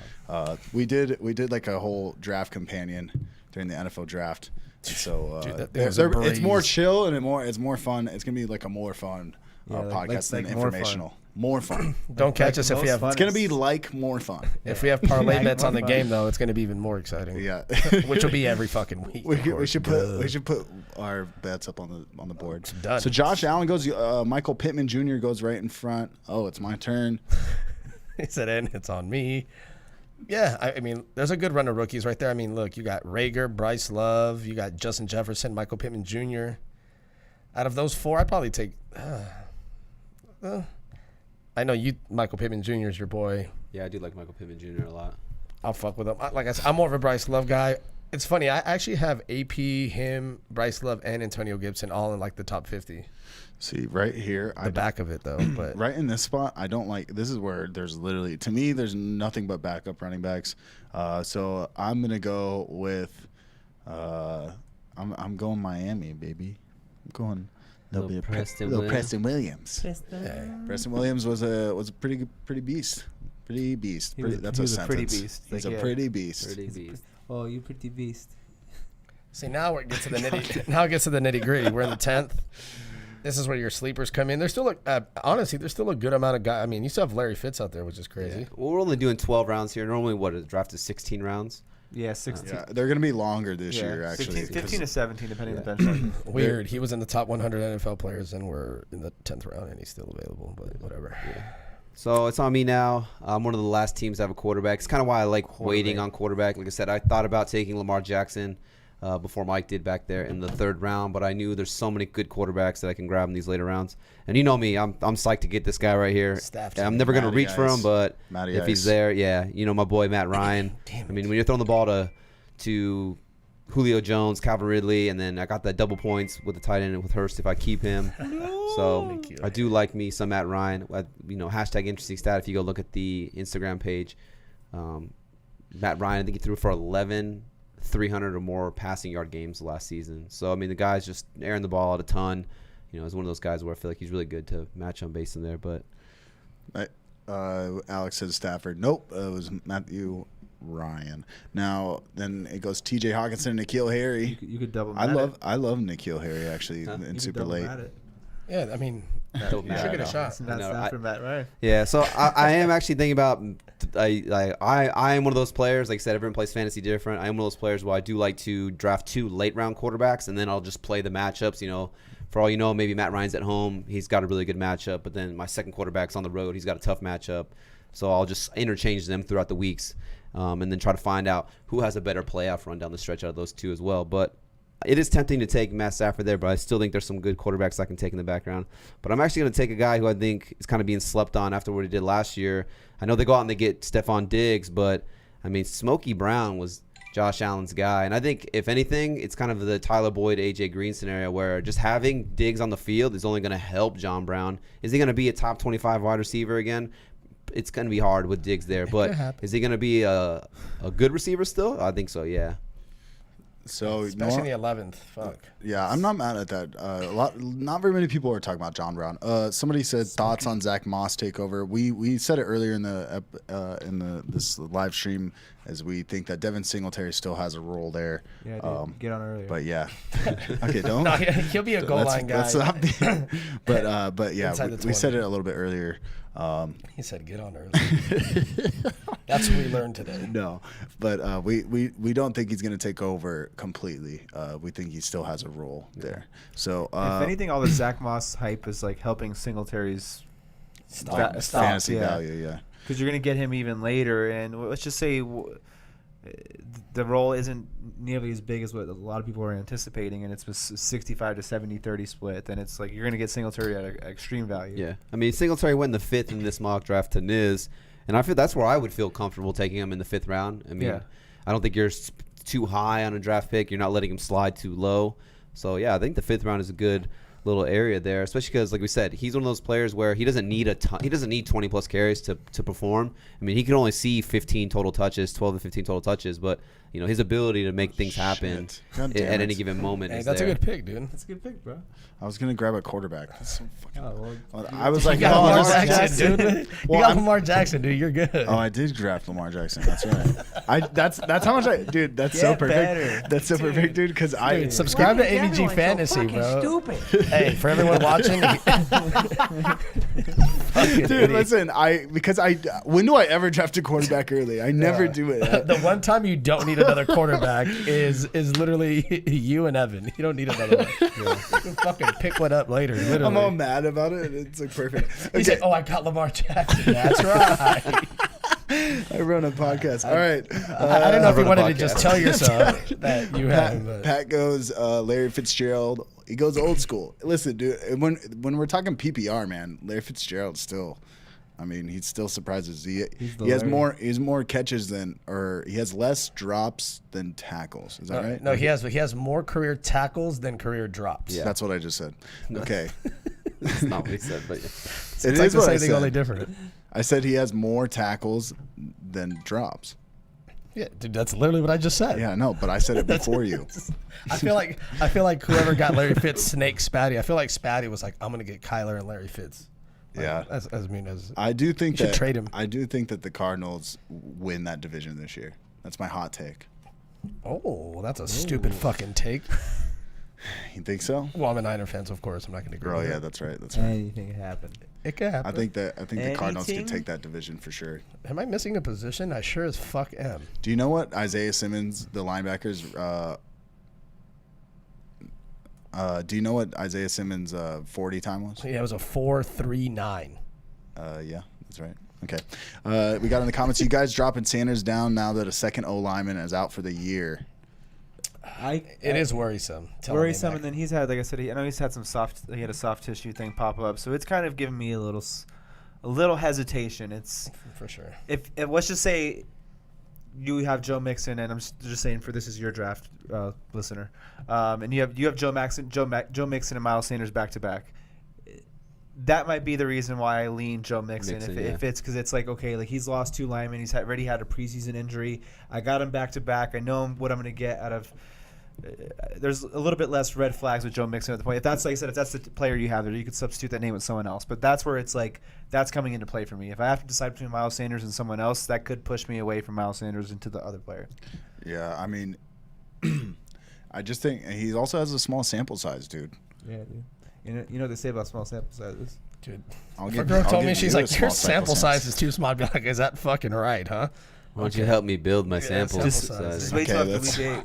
we did like a whole draft companion during the NFL draft. So it's more chill and it's more fun. It's gonna be like a more fun podcast than informational. More fun.
Don't catch us if we have.
It's gonna be more fun.
If we have parlay bets on the game, though, it's gonna be even more exciting.
Yeah,
which will be every fucking week.
We should put our bets up on the board.
It's done.
So Josh Allen goes. Michael Pittman Jr. goes right in front. Oh, it's my turn.
He said, "And it's on me." Yeah, I mean, there's a good run of rookies right there. I mean, look, you got Rager, Bryce Love, you got Justin Jefferson, Michael Pittman Jr. Out of those 4, I'd probably take. I know Michael Pittman Jr. is your boy.
Yeah, I do like Michael Pittman Jr. a lot.
I'll fuck with him. Like I said, I'm more of a Bryce Love guy. It's funny. I actually have AP, him, Bryce Love, and Antonio Gibson all in like the top 50.
See, right here,
The back of it though, but
right in this spot, I don't like. This is where there's literally, to me, there's nothing but backup running backs. So I'm gonna go with, I'm going Miami, baby. I'm going
Little Preston
Williams. Preston Williams was a pretty beast. Pretty beast. That's a sentence.
pretty beast.
He's a pretty beast.
Pretty beast.
Oh, you pretty beast.
see now it gets to the nitty gritty. We're in the 10th. This is where your sleepers come in. There's still honestly, there's still a good amount of guys. I mean, you still have Larry Fitz out there, which is crazy.
Yeah. Well, we're only doing 12 rounds here. Normally, a draft is 16 rounds.
Yeah, 16.
Yeah, they're gonna be longer this year, actually.
15 to 17, depending on the bench size.
Weird. He was in the top 100 NFL players, and we're in the 10th round, and he's still available. But whatever. Yeah.
So it's on me now. I'm one of the last teams to have a quarterback. It's kind of why I like waiting on quarterback. Like I said, I thought about taking Lamar Jackson before Mike did back there in the 3rd round, but I knew there's so many good quarterbacks that I can grab in these later rounds. And you know me, I'm psyched to get this guy right here. I'm never going to reach for him, but if he's there, you know my boy Matt Ryan. I mean, when you're throwing the ball to Julio Jones, Calvin Ridley, and then I got that double points with the tight end with Hurst if I keep him. So I do like me some Matt Ryan. You know, hashtag interesting stat if you go look at the Instagram page. Matt Ryan, I think he threw for 11 300 or more passing yard games last season. So, I mean, the guy's just airing the ball out a ton. You know, he's one of those guys where I feel like he's really good to match on base in there. But
Alex said Stafford. Nope, it was Matthew Ryan. Now, then it goes T.J. Hawkinson, N'Keal Harry.
You could double.
I love N'Keal Harry actually in super late.
Yeah, I mean, you should get a shot.
That's Stafford, Matt Ryan.
Yeah, so I am actually thinking about. I am one of those players. Like I said, everyone plays fantasy different. I am one of those players where I do like to draft 2 late round quarterbacks, and then I'll just play the matchups. You know, for all you know, maybe Matt Ryan's at home. He's got a really good matchup, but then my second quarterback's on the road. He's got a tough matchup. So I'll just interchange them throughout the weeks, and then try to find out who has a better playoff run down the stretch out of those 2 as well. But it is tempting to take Matt Stafford there, but I still think there's some good quarterbacks I can take in the background. But I'm actually going to take a guy who I think is kind of being slept on after what he did last year. I know they go out and they get Stephon Diggs, but, I mean, Smokey Brown was Josh Allen's guy. And I think, if anything, it's kind of the Tyler Boyd, A.J. Green scenario where just having Diggs on the field is only going to help John Brown. Is he going to be a top 25 wide receiver again? It's going to be hard with Diggs there. But is he going to be a good receiver still? I think so, yeah.
So
especially in the 11th. Fuck.
Yeah, I'm not mad at that. Not very many people are talking about John Brown. Somebody said thoughts on Zach Moss takeover. We said it earlier in this live stream, as we think that Devin Singletary still has a role there.
Yeah, get on earlier.
But yeah, okay, don't.
No, he'll be a goal line guy.
Let's not be, but yeah, we said it a little bit earlier.
He said, "Get on early." That's what we learned today.
No, but we don't think he's going to take over completely. We think he still has a role there. So
if anything, all the Zach Moss hype is like helping Singletary's
fantasy value. Yeah,
because you're going to get him even later, and let's just say the role isn't nearly as big as what a lot of people are anticipating, and it's a 65 to 70-30 split, then it's like you're going to get Singletary at extreme value.
Yeah. I mean, Singletary went in the 5th in this mock draft to Niz, and I feel that's where I would feel comfortable taking him in the 5th round. I mean, I don't think you're too high on a draft pick. You're not letting him slide too low. So, yeah, I think the 5th round is a good little area there, especially because, like we said, he's one of those players where he doesn't need a ton. He doesn't need 20-plus carries to perform. I mean, he can only see 15 total touches, 12 to 15 total touches, but you know his ability to make things happen at any given moment.
Hey,
is
that's
there.
a good pick, dude.
That's a good pick, bro.
I was gonna grab a quarterback. That's so fucking. I was
You
like,
got
Lamar
Lamar Jackson, dude.
Well,
You got Lamar Jackson, dude. You're good.
Oh, I did draft Lamar Jackson. That's right. That's how much dude. That's so perfect.
Better.
That's so perfect, dude. Because I
subscribe to AVG Fantasy, bro. Stupid. Hey, for everyone watching,
dude, listen. When do I ever draft a quarterback early? I never do it.
The one time you don't need another quarterback is literally you and Evan. You don't need another one. You can fucking pick one up later. Literally.
I'm all mad about it. It's like perfect.
He said, "Oh, I got Lamar Jackson." That's right.
I run a podcast. All right.
I don't know if you wanted to just tell yourself that you have him.
Pat goes Larry Fitzgerald. He goes old school. Listen, dude. When we're talking PPR, man, Larry Fitzgerald's still I mean, he still surprises. He has more catches he has less drops than tackles. Is that right?
No, he has more career tackles than career drops.
Yeah. That's what I just said. Okay.
That's not what he said, but
It's like the same thing, only different.
I said he has more tackles than drops.
Yeah, dude, that's literally what I just said.
Yeah, no, but I said it before you.
I feel like whoever got Larry Fitz snaked Spatty. I feel like Spatty was like, I'm gonna get Kyler and Larry Fitz. Like,
yeah,
I do think that trade him.
I do think that the Cardinals win that division this year. That's my hot take.
Oh, that's a stupid fucking take.
You think so?
Well, I'm a Niner fan, so of course I'm not gonna agree.
Oh
with
yeah,
it.
that's right. That's right.
Anything can happen.
It could happen.
I think the Cardinals
Anything?
can take that division for sure.
Am I missing a position? I sure as fuck am.
Do you know what Isaiah Simmons, the linebackers? Do you know what Isaiah Simmons' 40 time was?
Yeah, it was a 4.39.
Yeah, that's right. Okay. We got in the comments, you guys dropping Sanders down now that a second O lineman is out for the year.
It is worrisome.
And then he's had, like I said, I know he's had he had a soft tissue thing pop up, so it's kind of given me a little hesitation. It's
for sure.
If let's just say you have Joe Mixon, and I'm just saying for this is your draft listener, and you have Joe Mixon and Miles Sanders back to back. That might be the reason why I lean Joe Mixon. If it's because it's like, okay, like he's lost 2 linemen, he's already had a preseason injury. I got him back to back. I know what I'm going to get out of. There's a little bit less red flags with Joe Mixon at the point. If that's, like I said, if that's the player you have there, you could substitute that name with someone else. But that's where it's like that's coming into play for me. If I have to decide between Miles Sanders and someone else, that could push me away from Miles Sanders into the other player.
Yeah, I mean, I just think he also has a small sample size, dude.
Yeah, dude. You know what they say about small sample sizes?
Dude, a girl told me, she's like, your sample size is too small. I'd be like, is that fucking right, huh?
Why don't you help me build my sample size?
Just wait till after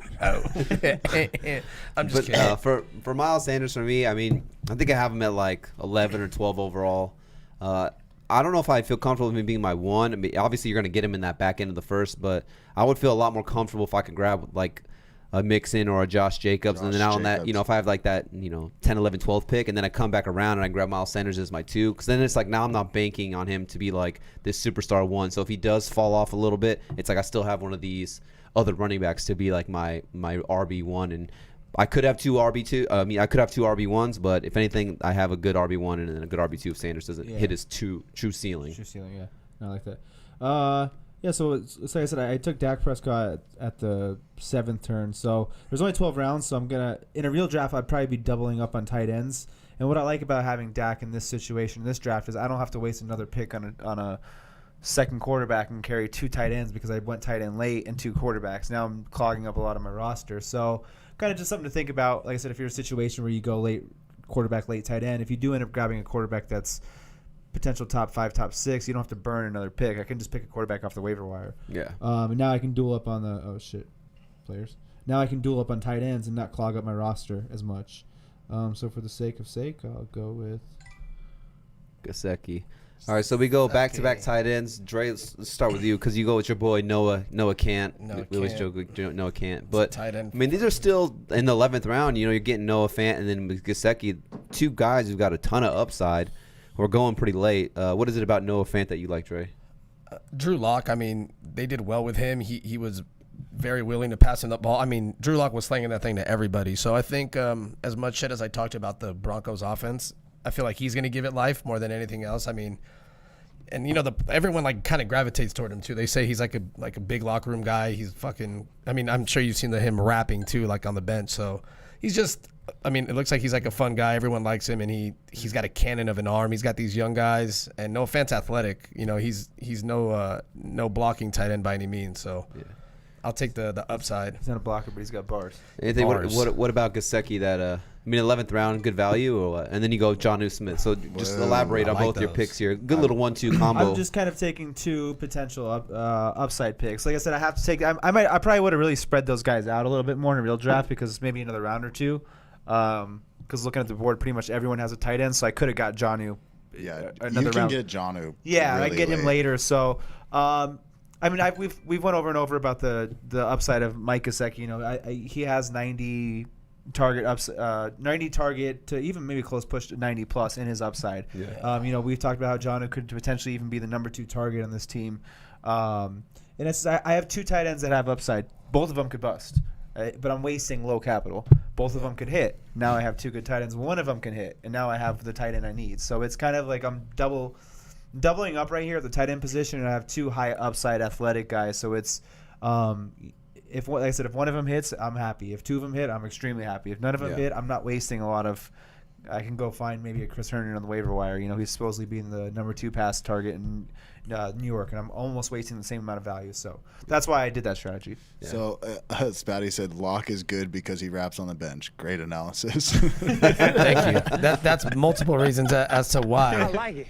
week 8.
I'm just kidding.
For Miles Sanders, for me, I mean, I think I have him at like 11 or 12 overall. I don't know if I feel comfortable with him being my 1. I mean, obviously, you're going to get him in that back end of the first, but I would feel a lot more comfortable if I could grab like a Mixon or a Josh Jacobs, and then on that, if I have like that, 10, 11, 12 pick, and then I come back around and I grab Miles Sanders as my 2, because then it's like now I'm not banking on him to be like this superstar 1. So if he does fall off a little bit, it's like I still have one of these other running backs to be like my RB1, and I could have 2 RB2. I could have 2 RB1s, but if anything, I have a good RB1 and then a good RB2 if Sanders doesn't hit his true ceiling.
True ceiling, yeah. I like that. Yeah, so like I said, I took Dak Prescott at the 7th turn. So there's only 12 rounds, so I'm going to – in a real draft, I'd probably be doubling up on tight ends. And what I like about having Dak in this situation, in this draft, is I don't have to waste another pick on a second quarterback and carry 2 tight ends because I went tight end late and 2 quarterbacks. Now I'm clogging up a lot of my roster. So kind of just something to think about. Like I said, if you're in a situation where you go late quarterback, late tight end, if you do end up grabbing a quarterback that's – potential top 5, top 6, you don't have to burn another pick. I can just pick a quarterback off the waiver wire.
Yeah.
And now I can duel up on the players. Now I can duel up on tight ends and not clog up my roster as much. So for the sake, I'll go with
Gesicki. All right, so we go back-to-back tight ends. Dre, let's start with you because you go with your boy Noah Kant. We always joke Noah Kant. But, tight end. I mean, these are still in the 11th round. You're getting Noah Fant and then with Gesicki, 2 guys who've got a ton of upside. We're going pretty late. What is it about Noah Fant that you like, Dre?
Drew Lock, I mean, they did well with him. He was very willing to pass him the ball. I mean, Drew Lock was slinging that thing to everybody. So I think as much shit as I talked about the Broncos offense, I feel like he's going to give it life more than anything else. I mean, and everyone like kind of gravitates toward him too. They say he's like a big locker room guy. He's fucking. I mean, I'm sure you've seen him rapping too, like on the bench. So he's just. I mean, it looks like he's like a fun guy. Everyone likes him, and he's got a cannon of an arm. He's got these young guys, and no offense, athletic. He's no blocking tight end by any means. So I'll take the upside.
He's not a blocker, but he's got bars.
Anything? What about Gesicki? That I mean, 11th round, good value, or what? And then you go Jonnu Smith. So just elaborate on both your picks here. Good little 1-2 combo.
I'm just kind of taking 2 potential upside picks. Like I said, I have to take. I probably would have really spread those guys out a little bit more in a real draft because maybe another round or 2. Because looking at the board, pretty much everyone has a tight end, so I could have got Jonnu.
Yeah,
another
you can
round.
get Jonnu.
Yeah,
really
I get him
late.
later. So, I mean, we've went over and over about the upside of Mike Gesicki. He has 90 90 target to even maybe close push to 90 plus in his upside. Yeah. We've talked about how John could potentially even be the number 2 target on this team. And I have 2 tight ends that have upside. Both of them could bust, but I'm wasting low capital. Both of them could hit. Now I have 2 good tight ends. One of them can hit, and now I have the tight end I need. So it's kind of like I'm doubling up right here at the tight end position, and I have 2 high upside athletic guys. So it's if one of them hits, I'm happy. If 2 of them hit, I'm extremely happy. If none of them hit, I'm not wasting a lot of. I can go find maybe a Chris Herndon on the waiver wire. He's supposedly being the number 2 pass target in New York, and I'm almost wasting the same amount of value. So that's why I did that strategy.
Yeah. So Spatty said Locke is good because he raps on the bench. Great analysis.
Thank you. That's multiple reasons as to why.
I like it.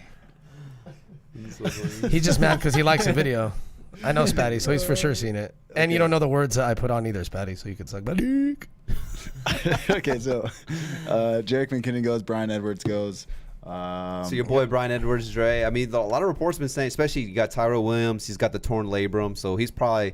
He's just mad because he likes the video. I know Spatty, so he's for sure seen it. And you don't know the words that I put on either, Spatty, so you could suck my dick.
Okay, so Jarek McKinnon goes, Brian Edwards goes.
So your boy Brian Edwards, Dre. I mean, a lot of reports have been saying, especially you got Tyrell Williams. He's got the torn labrum, so he's probably,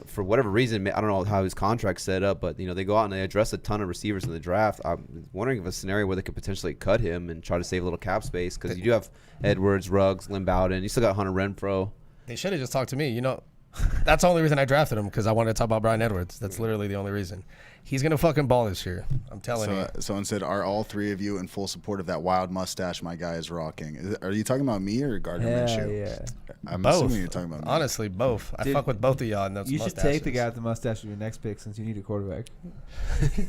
for whatever reason, I don't know how his contract's set up, but they go out and they address a ton of receivers in the draft. I'm wondering if a scenario where they could potentially cut him and try to save a little cap space because you do have Edwards, Ruggs, Lynn Bowden. You still got Hunter Renfrow.
They should have just talked to me. That's the only reason I drafted him, because I wanted to talk about Brian Edwards. That's literally the only reason. He's going to fucking ball this year. I'm telling you.
Someone said, are all 3 of you in full support of that wild mustache my guy is rocking? Are you talking about me or Gardner Minshew?
Yeah.
I'm
both.
assuming you're talking about me.
Honestly, both.
Dude,
I fuck with both of y'all in those
You
mustaches.
should take the guy with the mustache with your next pick since you need a quarterback.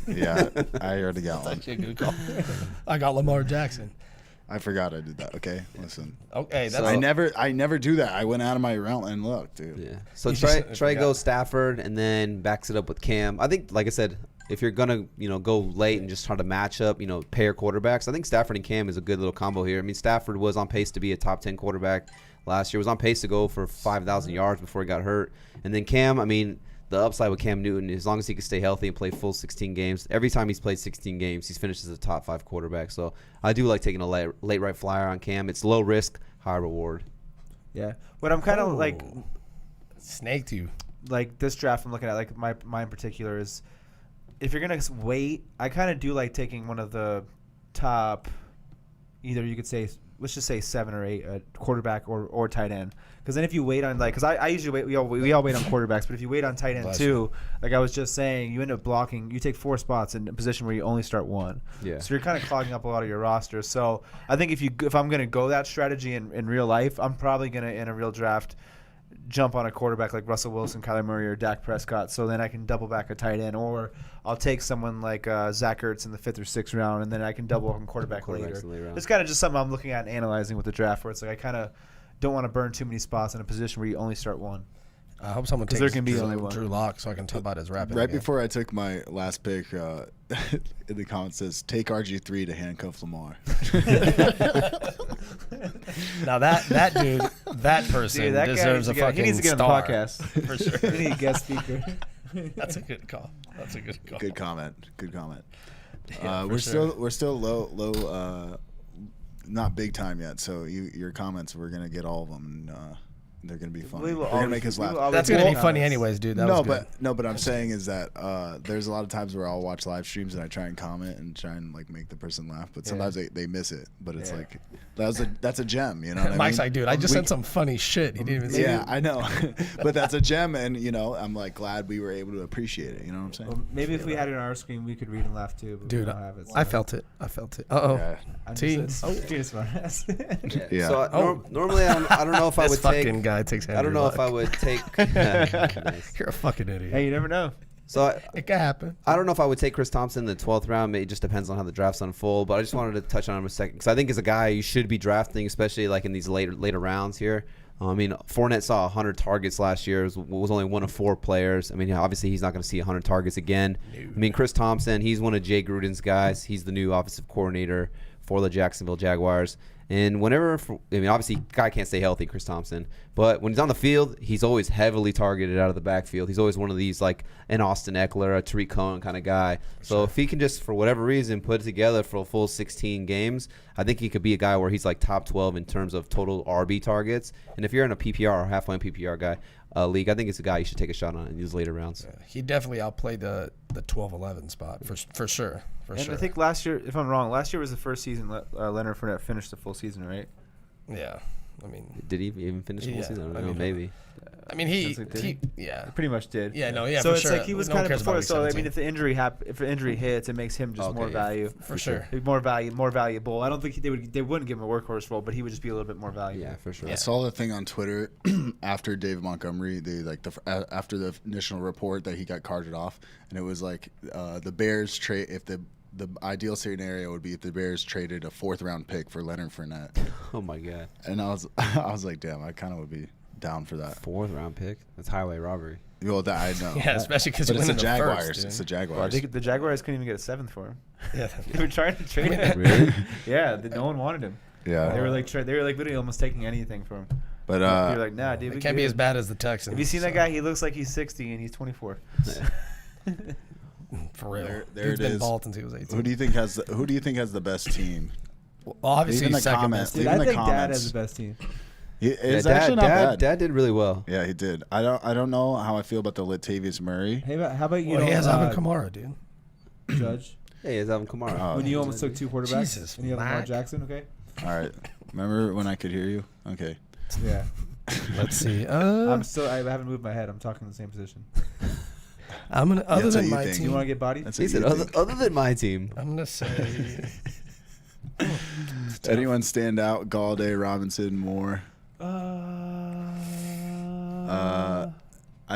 Yeah, I already got one.
Actually a good call. I got Lamar Jackson.
I forgot I did that. Okay, listen.
Okay, that's
I never do that. I went out of my route and looked, dude.
Yeah. So
You
Trey
just-
goes Stafford and then backs it up with Cam. I think, like I said, if you're gonna go late and just try to match up pair quarterbacks, I think Stafford and Cam is a good little combo here. Stafford was on pace to be a top 10 quarterback last year. Was on pace to go for 5,000 yards before he got hurt. And then Cam, the upside with Cam Newton, as long as he can stay healthy and play full 16 games, every time he's played 16 games, he's finished as a top 5 quarterback. So I do like taking a late right flyer on Cam. It's low risk, high reward.
Yeah. What I'm kind of like
snaked you.
Like this draft I'm looking at, like my in particular is, if you're going to wait, I kind of do like taking one of the top, either you could say, let's just say 7 or 8, quarterback or tight end. Because then if you wait on, because I usually wait, we all wait on quarterbacks, but if you wait on tight end too, like I was just saying, you end up blocking, you take 4 spots in a position where you only start 1.
Yeah.
So you're kind of clogging up a lot of your roster. So I think if I'm going to go that strategy in real life, I'm probably going to, in a real draft, jump on a quarterback like Russell Wilson, Kyler Murray, or Dak Prescott, so then I can double back a tight end, or I'll take someone like Zach Ertz in the 5th or 6th round, and then I can double on quarterback later. It's kind of just something I'm looking at and analyzing with the draft, where it's like I kind of don't want to burn too many spots in a position where you only start 1.
I hope someone takes
there can be only one.
Drew Lock so I can talk about his rapping.
Right
again.
before I took my last pick, in the comments says, take RG3 to handcuff Lamar.
Now that dude, that person
Dude, that
deserves a fucking
he needs to get
star.
on the podcast.
For sure.
He needs a guest speaker.
That's a good call. That's a good call.
Good comment. Good comment.
Yeah,
we're
sure.
still low, not big time yet. So your comments, we're gonna get all of them. And, they're gonna be funny. They're gonna make us laugh.
That's gonna be funny anyways, dude. That was good.
But I'm saying is that there's a lot of times where I'll watch live streams and I try and comment and try and like make the person laugh, but sometimes they miss it. But it's like that's a gem, you know. What
Mike's
I mean?
like, dude, I just sent some funny shit. He didn't even see
Yeah,
it.
I know, but that's a gem, and I'm like glad we were able to appreciate it. You know what I'm saying?
Well, maybe if we had it on our screen, we could read and laugh too. But
Dude,
we don't have it, so.
I felt it. Uh-oh.
Yeah.
T.
Yeah.
So normally I don't know if I
This
would
fucking
take.
guy takes
I don't know if I would take. Nice.
You're a fucking idiot.
Hey, you never know.
So
It could happen.
I don't know if I would take Chris Thompson in the 12th round. It just depends on how the drafts unfold. But I just wanted to touch on him a second because I think as a guy you should be drafting, especially like in these later rounds here. Fournette saw 100 targets last year. Was only one of 4 players. Obviously he's not going to see 100 targets again. Chris Thompson, he's one of Jay Gruden's guys. He's the new offensive coordinator for the Jacksonville Jaguars. And obviously, guy can't stay healthy, Chris Thompson. But when he's on the field, he's always heavily targeted out of the backfield. He's always one of these, like an Austin Eckler, a Tariq Cohen kind of guy. So if he can just, for whatever reason, put it together for a full 16 games, I think he could be a guy where he's like top 12 in terms of total RB targets. And if you're in a PPR or halfway PPR guy, league, I think it's a guy you should take a shot on in these later rounds.
Yeah, he definitely outplayed the 12-11 spot for sure.
I think last year, if I'm wrong, last year was the first season Leonard Fournette finished the full season, right?
Yeah. I mean,
did he even finish the full season? I don't know, maybe.
I mean, he
pretty much did.
Yeah, no, yeah.
So
for
it's
sure.
like he was kind of before. So I mean, if the injury hits, it makes him just more value
for sure.
More valuable. I don't think they wouldn't give him a workworkhorse role, but he would just be a little bit more valuable.
Yeah, for sure.
I saw the thing on Twitter after David Montgomery, after the initial report that he got carted off, and it was like the Bears trade if the ideal scenario would be if the Bears traded a 4th round pick for Leonard Fournette.
Oh my god!
And I was like, damn, I kind of would be down for that.
4th round pick? That's highway robbery.
Well, that I know.
Yeah, especially because
it's the
Jaguars.
Jaguars. It's the Jaguars.
Well, I think the Jaguars couldn't even get a 7th for him.
Yeah,
they were trying to trade him.
Really?
Yeah, no one wanted him.
Yeah,
they were like literally almost taking anything from him.
But
you're like, nah, dude,
it can't be as bad as the Texans.
Have you seen that guy? He looks like he's 60 and he's 24.
For real.
There
He's
it
been
is.
bald since he was 18.
Who do you think has the best team?
Well, obviously,
Even the
second
comments.
best.
Dude,
Even
I
the
think Dad
comments.
has the best team.
It's actually not bad.
Dad did really well.
Yeah, he did. I don't know how I feel about the Latavius Murray.
Hey, how about you?
Well, he has Alvin Kamara, dude.
Judge.
Yeah, he has Alvin Kamara.
When you almost took 2 quarterbacks.
Jesus,
and you have Lamar
Mac.
Jackson, okay?
All right. Remember when I could hear you? Okay.
Yeah.
Let's see.
I haven't moved my head. I'm talking in the same position.
I'm gonna other
That's
than
what you
my
think.
Do you
team.
want to get bodied?
That's
He
what
said,
you think.
other than my team.
I'm gonna say.
Anyone stand out? Galladay, Robinson, Moore. I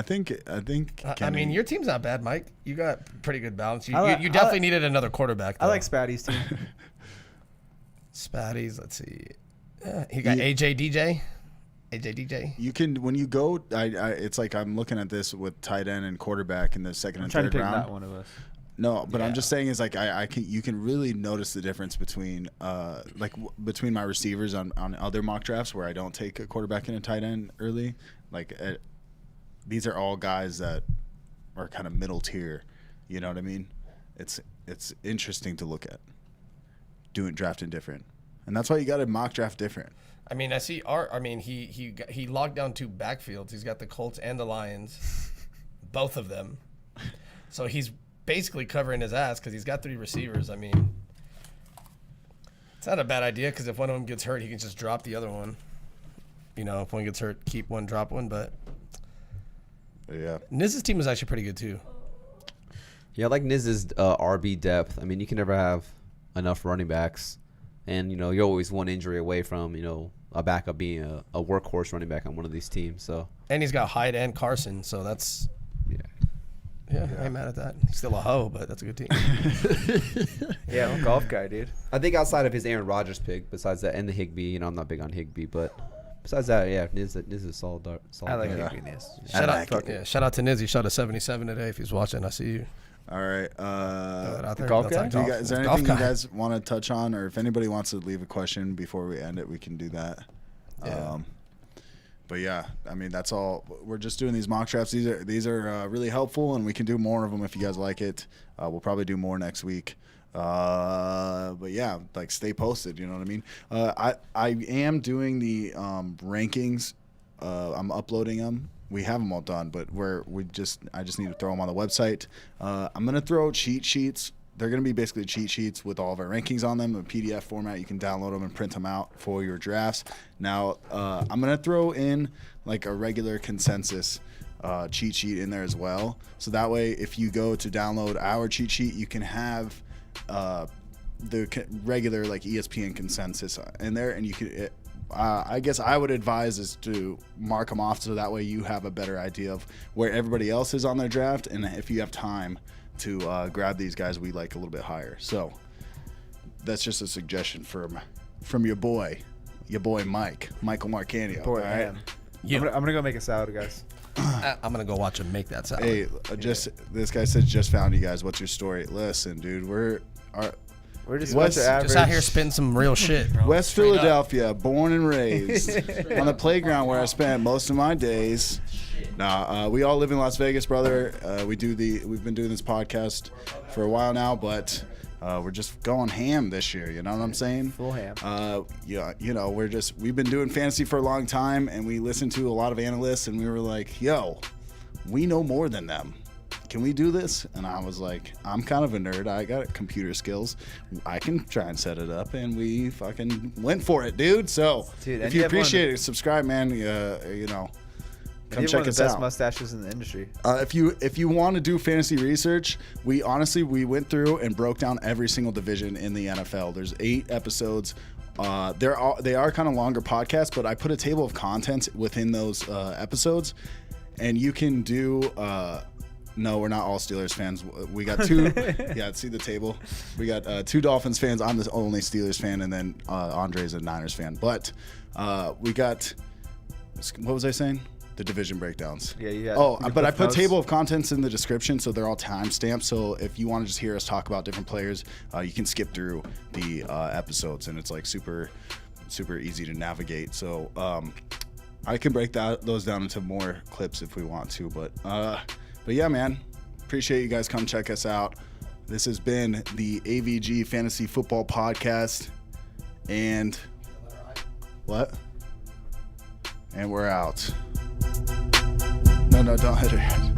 think.
I mean, your team's not bad, Mike. You got pretty good balance. You
I
definitely needed another quarterback.
I
though.
like Spatty's team.
Spatty's. Let's see. He got AJ DJ.
You can when you go. It's like I'm looking at this with tight end and quarterback in the second
I'm
and
trying to
third
pick
round.
that one of us.
No, but I'm
Yeah.
just saying is like you can really notice the difference between between my receivers on other mock drafts where I don't take a quarterback and a tight end early. These are all guys that are kind of middle tier. You know what I mean? It's interesting to look at drafting different, and that's why you got to mock draft different.
I mean, I see Art. I mean, he locked down 2 backfields. He's got the Colts and the Lions, both of them. So he's basically covering his ass because he's got 3 receivers. I mean, it's not a bad idea because if one of them gets hurt, he can just drop the other one. You know, if one gets hurt, keep one, drop one. But
Yeah.
Niz's team is actually pretty good too.
Yeah, I like Niz's RB depth. I mean, you can never have enough running backs. And, you're always one injury away from, a backup being a workhorse running back on one of these teams. So
And he's got Hyde and Carson, so that's
yeah.
I ain't mad at that. He's still a hoe, but that's a good team.
Yeah, I'm a golf guy, dude.
I think outside of his Aaron Rodgers pick, besides that, and the Higbee, I'm not big on Higbee, but besides that, yeah, Niz is a solid.
I like
dart.
Higbee Niz.
Shout out to Niz. He shot a 77 today. If he's watching, I see you.
All right.
Out there.
golf
That's
guy?
like
Is there
golf
anything you
guy.
guys want to touch on, or if anybody wants to leave a question before we end it, we can do that.
Yeah.
But yeah, I mean that's all. We're just doing these mock drafts. These are really helpful, and we can do more of them if you guys like it. We'll probably do more next week. But yeah, stay posted. You know what I mean? I am doing the rankings. I'm uploading them. We have them all done, but I just need to throw them on the website. I'm gonna throw cheat sheets. They're gonna be basically cheat sheets with all of our rankings on them, a PDF format. You can download them and print them out for your drafts. Now, I'm gonna throw in a regular consensus cheat sheet in there as well. So that way, if you go to download our cheat sheet, you can have the regular ESPN consensus in there, and you can. I guess I would advise is to mark them off so that way you have a better idea of where everybody else is on their draft, and if you have time to grab these guys we like a little bit higher. So that's just a suggestion from your boy Michael Marcanio.
Boy,
all right?
man. I'm gonna go make a salad, guys.
I'm gonna go watch him make that salad.
Hey, this guy said just found you guys. What's your story? Listen, dude, we're
just
West-
Just out here spitting some real shit, bro.
West
Straight up.
Philadelphia, born and raised on the playground where I spent most of my days. Nah, we all live in Las Vegas, brother. We've been doing this podcast for a while now, but we're just going ham this year. You know what I'm saying?
Full ham.
Yeah, you know, we've been doing fantasy for a long time, and we listened to a lot of analysts, and we were like, yo, we know more than them. Can we do this? And I was like, I'm kind of a nerd. I got computer skills. I can try and set it up. And we fucking went for it, dude. So if you appreciate it, subscribe, man. You know, come check us out.
Best mustaches in the industry.
If you want to do fantasy research, we went through and broke down every single division in the NFL. There's 8 episodes. They are kind of longer podcasts, but I put a table of contents within those episodes, and you can do. No, we're not all Steelers fans. We got 2. Yeah, see the table. We got 2 Dolphins fans. I'm the only Steelers fan, and then Andre's a Niners fan. But we got. What was I saying? The division breakdowns.
Yeah.
Oh, but I put table of contents in the description, so they're all time stamped. So if you want to just hear us talk about different players, you can skip through the episodes, and it's like super easy to navigate. So I can break those down into more clips if we want to, But yeah, man, appreciate you guys. Come check us out. This has been the AVG Fantasy Football Podcast. And what? And we're out. No, don't hit her.